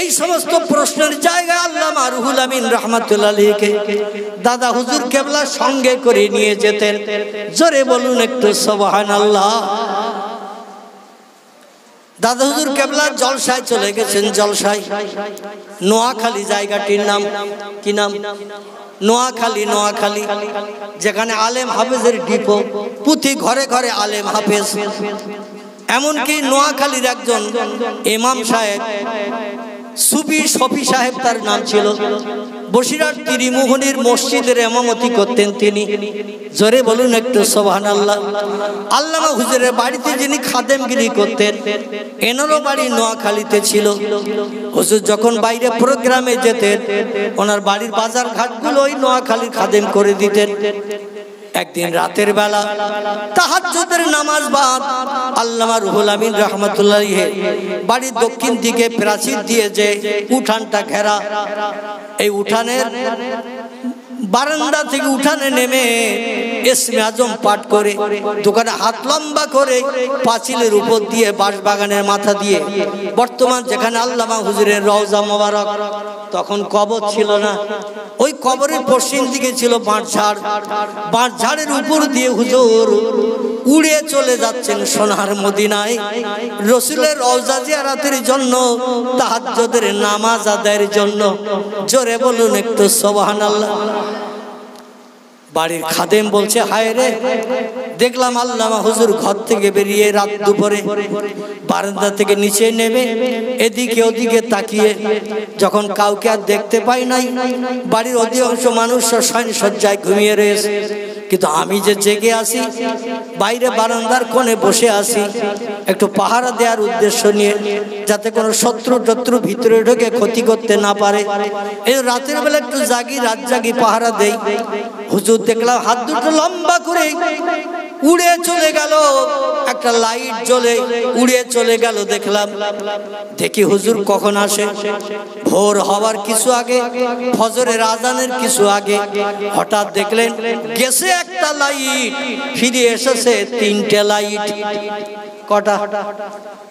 এই সমস্ত প্রশ্নের জায়গায় আল্লামা রুহুল আমিন রাহমাতুল্লাহ আলাইহি দাদা হুজুর কেবলা সঙ্গে করে নিয়ে যেতেন। জোরে বলুন একটু সুবহানাল্লাহ। দাদা হুজুর কেবলা জলসায় চলে গেছেন, জলসায়। নোয়াখালী জায়গাটির নাম কি নাম? নোয়াখালী, যেখানে আলেম হাফেজের ডিপো, প্রতি ঘরে ঘরে আলেম হাফেজ। এমনকি নোয়াখালীর একজন ইমাম সাহেব সুফি শফি সাহেব তার নাম ছিল। বসিরহাট ত্রিমোহনীর মসজিদের ইমামতি করতেন তিনি। জোরে বলুন একটু সুবহানাল্লাহ। আল্লামা হুজুরের বাড়িতে যিনি খাদেমগিরি করতেন, এনারও বাড়ি নোয়াখালীতে ছিল। হুজুর যখন বাইরে প্রোগ্রামে যেতেন, ওনার বাড়ির বাজার ঘাটগুলো ওই নোয়াখালীর খাদেম করে দিতেন। একদিন রাতের বেলা তাহাজ্জুদের নামাজ বাদ আল্লামা রুহুল আমিন রাহমাতুল্লাহ বাড়ির দক্ষিণ দিকে প্রাচীর দিয়ে যে উঠানটা ঘেরা, এই উঠানের বারান্দা থেকে উঠানে নেমে ইসমে আজম পাঠ করে দোকানে হাত লম্বা করে পাঁচিলের উপর দিয়ে বাঁশবাগানের মাথা দিয়ে, বর্তমান যেখানে আল্লামা হুজুরের রওজা মোবারক, তখন কবর ছিল না, ওই কবরের পশ্চিম দিকে ছিল বাঁশঝাড়। বাঁশঝাড়ের উপর দিয়ে হুজুর উড়ে চলে যাচ্ছেন সোনার মদিনায়, রসুলের রওজা জিয়ারতের জন্য, তাহাজ্জুদের নামাজ আদায়ের জন্য। জোরে বলুন একটু সুবহানাল্লাহ। বাড়ির খাদেম বলছে, হায় রে, দেখলাম আল্লামা হুজুর ঘর থেকে বেরিয়ে রাত দুপুরে বারান্দা থেকে নিচে নেমে এদিকে ওদিকে তাকিয়ে যখন কাউকে আর দেখতে পাই নাই, বাড়ির অধিকাংশ মানুষ শয্যায় ঘুমিয়ে রয়েছে, কিন্তু আমি যে জেগে আছি, বাইরে বারান্দার কোণে বসে আছি একটু পাহারা দেওয়ার উদ্দেশ্য নিয়ে, যাতে কোনো শত্রু ভিতরে ঢুকে ক্ষতি করতে না পারে। এই রাতের বেলা একটু জাগি, রাত জাগি, পাহারা দেই। হুজুর দেখলাম হাত দুটো লম্বা করে উড়ে চলে গেল, একটা লাইট জ্বলে উড়ে চলে গেল। দেখি হুজুর কখন আসে, ভোর হওয়ার কিছু আগে, ফজরের আজানের কিছু আগে। হঠাৎ দেখলেন গেছে একটা লাইট, ফিরে এসেছে তিনটে লাইট। কটা?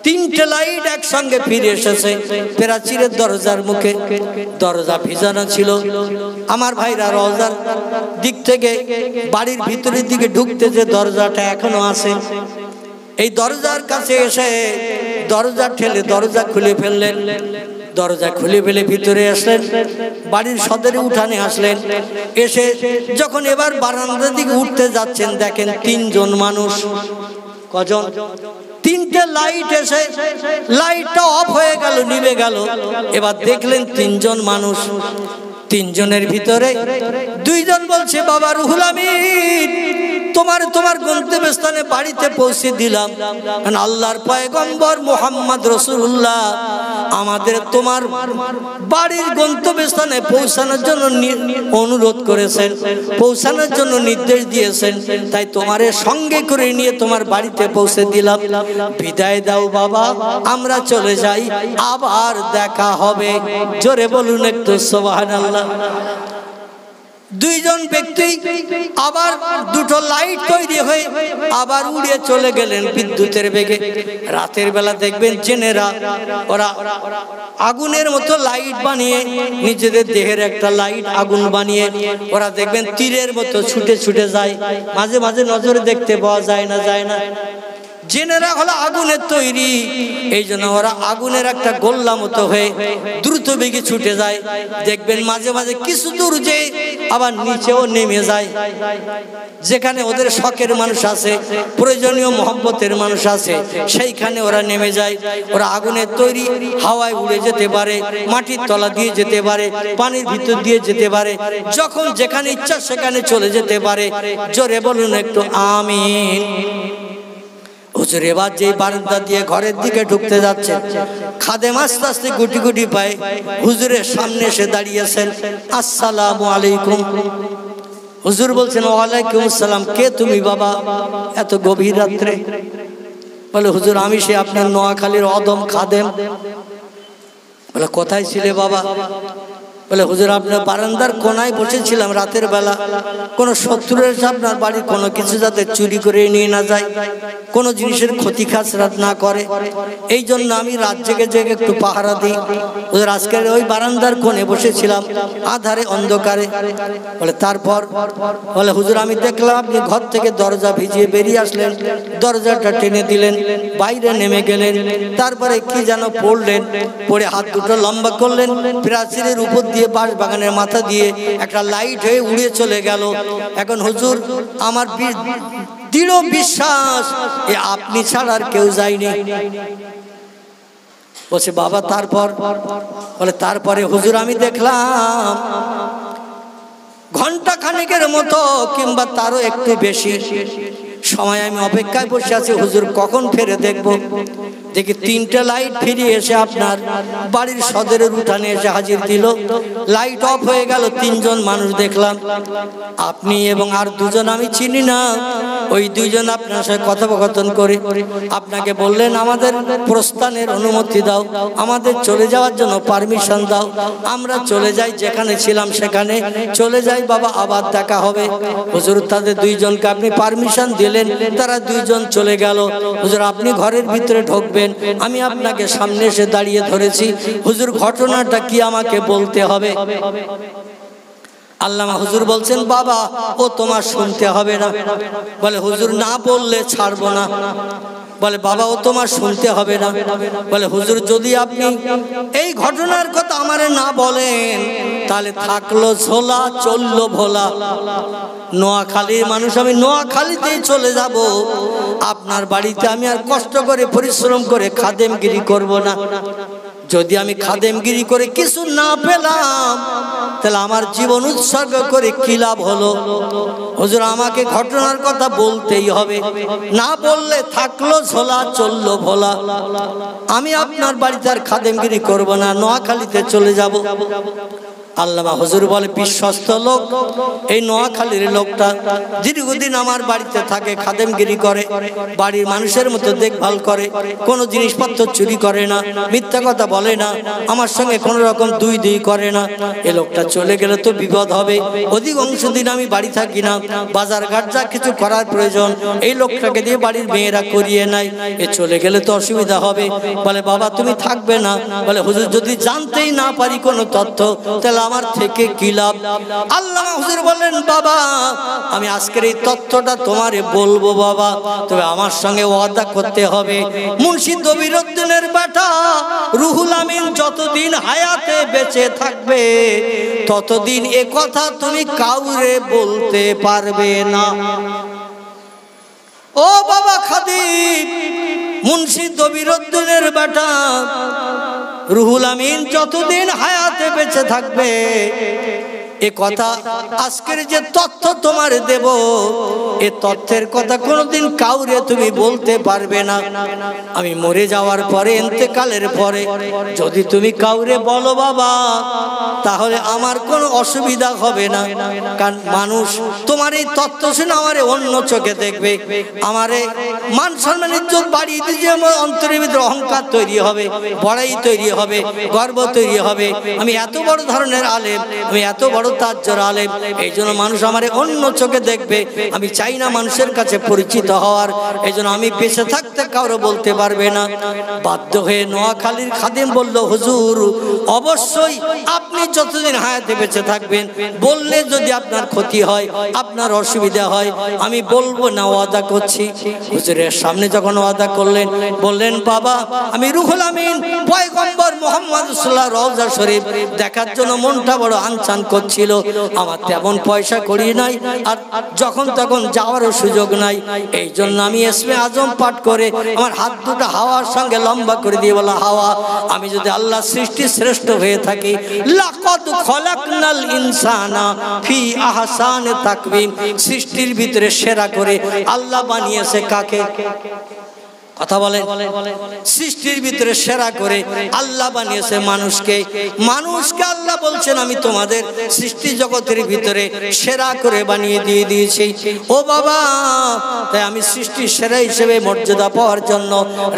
তিনটে লাইট একসঙ্গে ফিরে এসেছে প্রাচীরের দরজার মুখে। দরজা ভিজানো ছিল। আমার ভাইরা রওজার দিক থেকে বাড়ির ভিতরের দিকে ঢুকতে যে দরজাটা এখনো আছে, এই দরজার কাছে এসে দরজা ঠেলে দরজা খুলে ফেললেন। দরজা খুলে ফেলে ভিতরে আসলেন, বাড়ির সদরে উঠানে আসলেন। এসে যখন এবার বারান্দার দিকে উঠতে যাচ্ছেন, দেখেন তিনজন মানুষ। কজন? তিনটে লাইট এসে লাইটটা অফ হয়ে গেল, নিভে গেল। এবার দেখলেন তিনজন মানুষ। তিনজনের ভিতরে দুইজন বলছে, বাবা রুহুল আমিন, তোমার গন্তব্যস্থানে বাড়িতে পৌঁছে দিলাম। আল্লাহর পয়গম্বর মুহাম্মদ রাসূলুল্লাহ আমাদের তোমার বাড়ির গন্তব্যস্থানে পৌঁছানোর জন্য অনুরোধ করেছেন, পৌঁছানোর জন্য নির্দেশ দিয়েছেন, তাই তোমারে সঙ্গে করে নিয়ে তোমার বাড়িতে পৌঁছে দিলাম। বিদায় দাও বাবা, আমরা চলে যাই, আবার দেখা হবে। জোরে বলুন একটু সুবহানাল্লাহ। দুইজন ব্যক্তি আবার দুটো লাইট তৈরি হয়ে আবার উড়ে চলে গেলেন বিদ্যুতের বেগে। রাতের বেলা দেখবেন জেনেরা ওরা আগুনের মতো লাইট বানিয়ে, নিজেদের দেহের একটা লাইট আগুন বানিয়ে ওরা দেখবেন তীরের মতো ছুটে ছুটে যায়। মাঝে মাঝে নজরে দেখতে পাওয়া যায় না। জেনেরা হলো আগুনের তৈরি, এই জন্য ওরা আগুনের একটা গোল্লা মতো হয়ে দ্রুত বেগে ছুটে যায়। দেখবেন মাঝে মাঝে কিছু দূর যে আবার নিচেও নেমে যায়। যেখানে ওদের শখের মানুষ আছে, প্রয়োজনীয় মহব্বতের মানুষ আছে, সেইখানে ওরা নেমে যায়। ওরা আগুনের তৈরি, হাওয়ায় উড়ে যেতে পারে, মাটির তলা দিয়ে যেতে পারে, পানির ভিতর দিয়ে যেতে পারে, যখন যেখানে ইচ্ছা সেখানে চলে যেতে পারে। জোরে বলুন একটু আমিন। হুজুর এবার যে বারান্দা দিয়ে ঘরের দিকে ঢুকতে যাচ্ছে, খাদেম আস্তে আস্তে গুটি গুটি পায়ে হুজুরের সামনে এসে দাঁড়িয়েছেন। আসসালামু আলাইকুম। হুজুর বলছেন, ওয়ালাইকুম আসসালাম। কে তুমি বাবা এত গভীর রাত্রে? বলে, হুজুর আমি সে আপনার নোয়াখালীর অদম খাদেম। বলে, কোথায় ছিলে বাবা? বলে, হুজুর আপনার বারান্দার কোনায় বসেছিলাম রাতের বেলা, কোনো শত্রুর এসে আপনার বাড়ির কোনো কিছু যাতে চুরি করে নিয়ে না যায়, কোনো জিনিসের ক্ষতি খাসরাত না করে, এই জন্য আমি রাত জেগে জেগে একটু পাহারা দিই। হুজুর আজকের ওই বারান্দার কোণে বসেছিলাম আধারে অন্ধকারে। বলে, তারপর? বলে, হুজুর আমি দেখলাম আপনি ঘর থেকে দরজা ভিজিয়ে বেরিয়ে আসলেন, দরজাটা টেনে দিলেন, বাইরে নেমে গেলেন, তারপরে কি যেন পড়লেন, পড়ে হাত দুটো লম্বা করলেন, প্রাচীরের উপর দিয়ে বাঁশবাগানের মাথা দিয়ে একটা লাইট হয়ে উড়ে চলে গেল। এখন হুজুর আমার দৃঢ় বিশ্বাস আপনি ছাড়া আর কেউ যায়নি। বলছে বাবা তারপর? বলে তারপরে হুজুর আমি দেখলাম ঘন্টা খানেকের মতো কিংবা তারও একটু বেশি সময় আমি অপেক্ষায় বসে আছি, হুজুর কখন ফেরে দেখবো। দেখি 3টে লাইট ফিরিয়ে এসে আপনার বাড়ির সদরের উঠানে এসে হাজির দিল। লাইট অফ হয়ে গেল, 3জন মানুষ দেখলাম, আপনি এবং আর 2জন আমি চিনি না। ওই 2জন আপনার সাথে কথোপকথন করে আপনাকে বললেন আমাদের প্রস্থানের অনুমতি দাও, আমাদের চলে যাওয়ার জন্য পারমিশন দাও, আমরা চলে যাই, যেখানে ছিলাম সেখানে চলে যাই বাবা, আবার দেখা হবে। হুজুর তাদের 2জনকে আপনি পারমিশন দিলেন, তারা 2জন চলে গেল। হুজুর আপনি ঘরের ভিতরে ঢুকবেন, আমি আপনাকে সামনে এসে দাঁড়িয়ে ধরেছি, হুজুর ঘটনাটা কি আমাকে বলতে হবে। আল্লামা হুজুর বলছেন বাবা ও তোমার শুনতে হবে না। বলে হুজুর না বললে ছাড়বো না। বলে বাবা ও তোমার শুনতে হবে না। বলে হুজুর যদি আপনি এই ঘটনার কথা আমারে না বলেন তাহলে থাকলো ঝোলা চললো ভোলা। নোয়াখালীর মানুষ, আমি নোয়াখালীতেই চলে যাব, আপনার বাড়িতে আমি আর কষ্ট করে পরিশ্রম করে খাদেমগিরি করব না। যদি আমি খাদেমগিরি করে কিছু না পেলাম তাহলে আমার জীবন উৎসর্গ করে কি লাভ হলো। হুজুর আমাকে ঘটনার কথা বলতেই হবে, না বললে থাকলো ঝোলা চললো ভোলা। আমি আপনার বাড়িতে আর খাদেমগিরি করব না, নোয়াখালীতে চলে যাব। আল্লামা হুজুর বলে বিশ্বস্ত লোক এই নোয়াখালীর লোকটা, দীর্ঘদিন আমার বাড়িতে থাকে, খাদেমগিরি করে, বাড়ির মানুষের মতো দেখভাল করে, কোনো জিনিসপত্র চুরি করে না, মিথ্যা কথা বলে না, আমার সঙ্গে কোনো রকম দুই করে না। এ লোকটা চলে গেলে তো বিপদ হবে, অধিকাংশ দিন আমি বাড়ি থাকি না, বাজার ঘাট যা কিছু করার প্রয়োজন এই লোকটাকে দিয়ে বাড়ির মেয়েরা করিয়ে নেয়, এ চলে গেলে তো অসুবিধা হবে। বলে বাবা তুমি থাকবে না? বলে হুজুর যদি জানতেই না পারি কোনো তথ্য তাহলে আমার থেকে কি লাভ। আল্লামা হুজুর বললেন বাবা আমি আজকের এই তথ্যটা তোমারে বলবো বাবা, তবে আমার সঙ্গে ওয়াদা করতে হবে, মুন্সি দবিরউদ্দিনের বেটা রুহুল আমিন যতদিন হায়াতে বেঁচে থাকবে ততদিন এ কথা তুমি কাউরে বলতে পারবে না। ও বাবা খাদিম, মুন্সি দবিরউদ্দিনের বেটা রুহুল আমিন যতদিন হায়াতে বেঁচে থাকবে এ কথা, আজকের যে তথ্য তোমার দেব এ তথ্যের কথা কোনোদিন কাউরে তুমি বলতে পারবে না। আমি মরে যাওয়ার পরে, ইন্তেকালের পরে যদি তুমি কাউরে বলো বাবা তাহলে আমার কোনো অসুবিধা হবে না, কারণ মানুষ তোমার এই তথ্য শুনে আমারে অন্য চোখে দেখবে, আমারে মান সম্মান ইজ্জত বাড়িয়ে দিয়ে আমার অন্তরের ভিতরে অহংকার তৈরি হবে, বড়াই তৈরি হবে, গর্ব তৈরি হবে। আমি এত বড় ধরনের আলেম, আমি এত বড় তাজ্জর আলেম, এই জন্য মানুষ আমারে অন্য চোখে দেখবে। আমি চাই না মানুষের কাছে পরিচিত হওয়ার, এই জন্য আমি বেঁচে থাকতে কারো বলতে পারবে না। বাধ্য হয়ে নোয়াখালীর খাদেম বলল হুজুর অবশ্যই আপনি যতদিন হায়াতে বেঁচে থাকবেন, বললে যদি আপনার ক্ষতি হয়, আপনার অসুবিধা হয় আমি বলবো না, ওয়াদা করছি। হুজুরের সামনে যখন ওয়াদা করলেন বললেন বাবা আমি রুহুল আমিন পয়গম্বর মুহাম্মদ সাল্লাল্লাহু রওজা শরীফ দেখার জন্য মনটা বড় আনচান করছিল, আমার তেমন পয়সা করি নাই আর যখন তখন যাওয়ারও সুযোগ নাই, এই জন্য আমি ইসমে আজম পাঠ করে আমার হাত দুটো হাওয়ার সঙ্গে লম্বা করে দিয়ে বলা হাওয়া আমি যদি আল্লাহ সৃষ্টি শ্রেষ্ঠ হয়ে থাকি, লাকাদ খলাকনাল ইনসানা ফি আহসানি তাকওয়িম, সৃষ্টির ভিতরে সেরা করে আল্লাহ বানিয়েছে কাকে? কথা বলেন, সৃষ্টির ভিতরে সেরা করে আল্লাহ বানিয়েছে মানুষকে। মানুষকে আল্লাহ বলছেন আমি তোমাদের সৃষ্টি জগতের ভিতরে সেরা করে বানিয়ে দিয়ে দিয়েছি। ও বাবা তাই আমি সৃষ্টির সেরা হিসেবে মর্যাদা পাওয়ার জন্য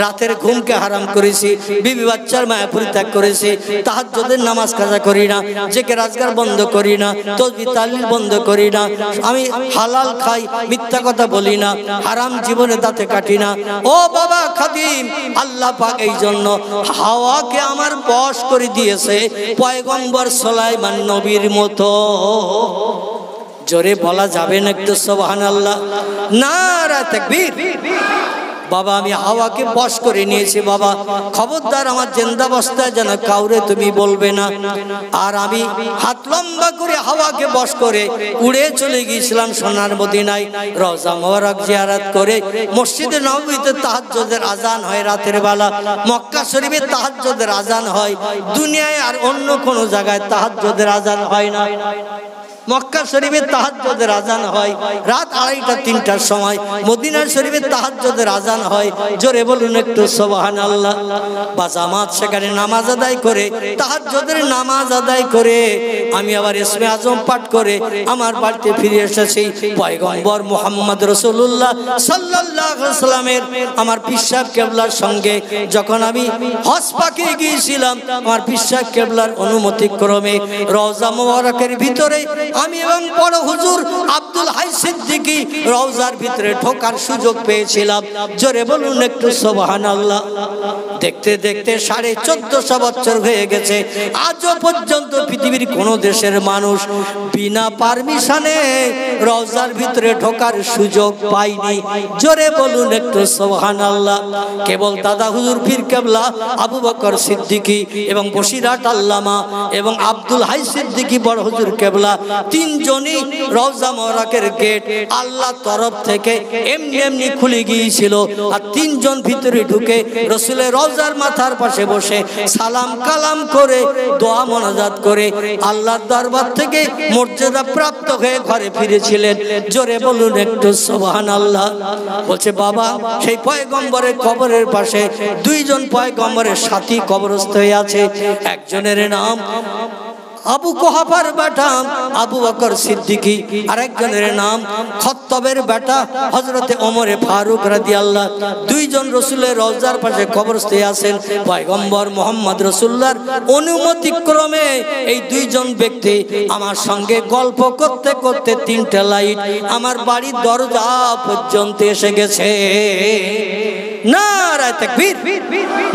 রাতের ঘুমকে হারাম করেছি, বিবি বাচ্চার মায়া পরিত্যাগ করেছি, তাহাজ্জুদের নামাজ কাজা করি না, জেকে রাজগার বন্ধ করি না, তাসবিহ তাহলিল বন্ধ করি না, আমি হালাল খাই, মিথ্যা কথা বলি না, হারাম জীবনে দাঁতে কাটি না। ও বাবা খাদিম আল্লাহ পাক এই জন্য হাওয়াকে আমার বশ করে দিয়েছে পয়গম্বর সুলাইমান নবীর মতো। জোরে বলা যাবে না একটু সুবহানাল্লাহ? নারা তাকবীর। বাবা আমি হাওয়াকে বশ করে নিয়েছি বাবা, খবরদার আমার জিন্দাবস্থায় যেন কাউরে তুমি বলবে না। আর আমি হাত লম্বা করে হাওয়াকে বশ করে উড়ে চলে গিয়েছিলাম সোনার মদিনায়। রওজা মোবারক জিয়ারত করে মসজিদে নববীতে তাহাজ্জুদের আজান হয় রাতের বেলা, মক্কা শরীফে তাহাজ্জুদের আজান হয়, দুনিয়ায় আর অন্য কোনো জায়গায় তাহাজ্জুদের আজান হয় না। মক্কা শরীফে তাহাজ্জুদের আজান হয় রাত 2:30-3টার সময়, মদিনা শরীফে তাহাজ্জুদের আজান হয়। জোরে বলুন একটু সুবহানাল্লাহ। বা জামাত সেখানে নামাজ আদায় করে, তাহাজ্জুদের নামাজ আদায় করে আমি আবার ইসমে আজম পাঠ করে আমার বাড়িতে ফিরে এসেছি। পয়গম্বর মুহাম্মদ রাসূলুল্লাহ সাল্লাল্লাহু আলাইহি ওয়াসাল্লামের আমার পীর সাহেব কেবলার সঙ্গে যখন আমি হজ পাকে গিয়েছিলাম, আমার পীর সাহেব কেবলার অনুমতি ক্রমে রওজা মোবারকের ভিতরে আমি এবং বড় হুজুর আব্দুল হাই সিদ্দিকী রওজার ভিতরে ঢোকার সুযোগ পেয়েছিলাম। জোরে বলুন একটু সুবহানাল্লাহ। দেখতে দেখতে 1450 বছর হয়ে গেছে, আজও পর্যন্ত পৃথিবীর কোন দেশের মানুষ বিনা পারমিশনে রওজার ভিতরে ঢোকার সুযোগ পায়নি। জোরে বলুন একটু সুবহানাল্লাহ। কেবল দাদা হুজুর পীর কেবলা আবু বকর সিদ্দিকী এবং বসিরহাট আল্লামা এবং আব্দুল হাই সিদ্দিকী বড় হুজুর কেবলা, তিনজনই রওজা মোবারকের গেট আল্লাহর তরফ থেকে এমনি এমনি খুলে গিয়েছিল। আর তিনজন ভিতরে ঢুকে রাসূলের রওজার মাথার পাশে বসে সালাম কালাম করে দোয়া মোনাজাত করে আল্লাহর দরবার থেকে মর্যাদা প্রাপ্ত হয়ে ঘরে ফিরেছিলেন। জোরে বলুন একটু সুবহানাল্লাহ। বলছে বাবা সেই পয়গম্বরের কবরের পাশে দুইজন পয়গম্বরের সাথী কবরস্থ হয়ে আছে। একজনের নাম আবু কুহাফার বেটা আবু বকর সিদ্দিকী, আরেকজনের নাম খত্তবের বেটা হযরতে ওমরে ফারুক রাদিয়াল্লাহু। দুইজন রাসূলের রওজার পাশে কবরস্থ আছেন। পয়গম্বর মুহাম্মদ রাসূলুল্লাহর অনুমতি ক্রমে এই দুইজন ব্যক্তি আমার সঙ্গে গল্প করতে করতে 3টা লাইট আমার বাড়ির দরজা পর্যন্ত এসে গেছে। নারায়ে তাকবীর,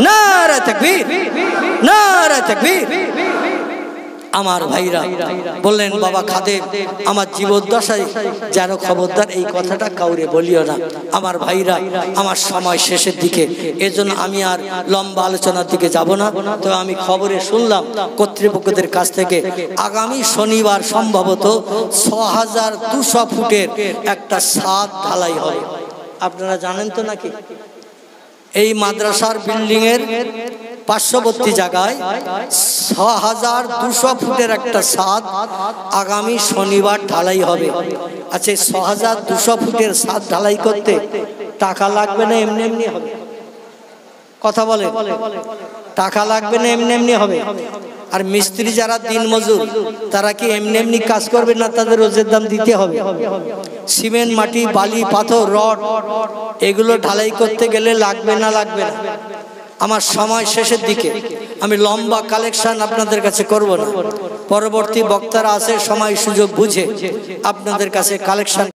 নারায়ে তাকবীর, নারায়ে তাকবীর। আমার ভাইরা বললেন বাবা খাদেম আমার জীবদ্দশায় যেন খবরদার এই কথাটা কাউরে বলিও না। আমার ভাইরা আমার সময় শেষের দিকে, এজন্য আমি আর লম্বা আলোচনার দিকে যাব না। তো আমি খবরে শুনলাম কর্তৃপক্ষদের কাছ থেকে আগামী শনিবার সম্ভবত 6200 ফুটের একটা ছাদ ঢালাই হবে। আপনারা জানেন তো নাকি? এই মাদ্রাসার বিল্ডিং এর পার্শ্ববর্তী জায়গায় 6200 ফুটের একটা ছাদ আগামী শনিবার ঢালাই হবে। আচ্ছা 6200 ফুটের ছাদ ঢালাই করতে টাকা লাগবে না এমনি এমনি হবে? কথা বলে টাকা লাগবে না এমনি এমনি হবে? আর মিস্ত্রি যারা দিন মজুর তারা কি এমনি এমনি কাজ করবে না? তাদের রোজের দাম দিতে হবে। সিমেন্ট মাটি বালি পাথর রড এগুলো ঢালাই করতে গেলে লাগবে না লাগবে না? আমার সময় শেষের দিকে আমি লম্বা কালেকশন আপনাদের কাছে করব না। পরবর্তী বক্তারা আছে সময় সুযোগ বুঝে আপনাদের কাছে কালেকশন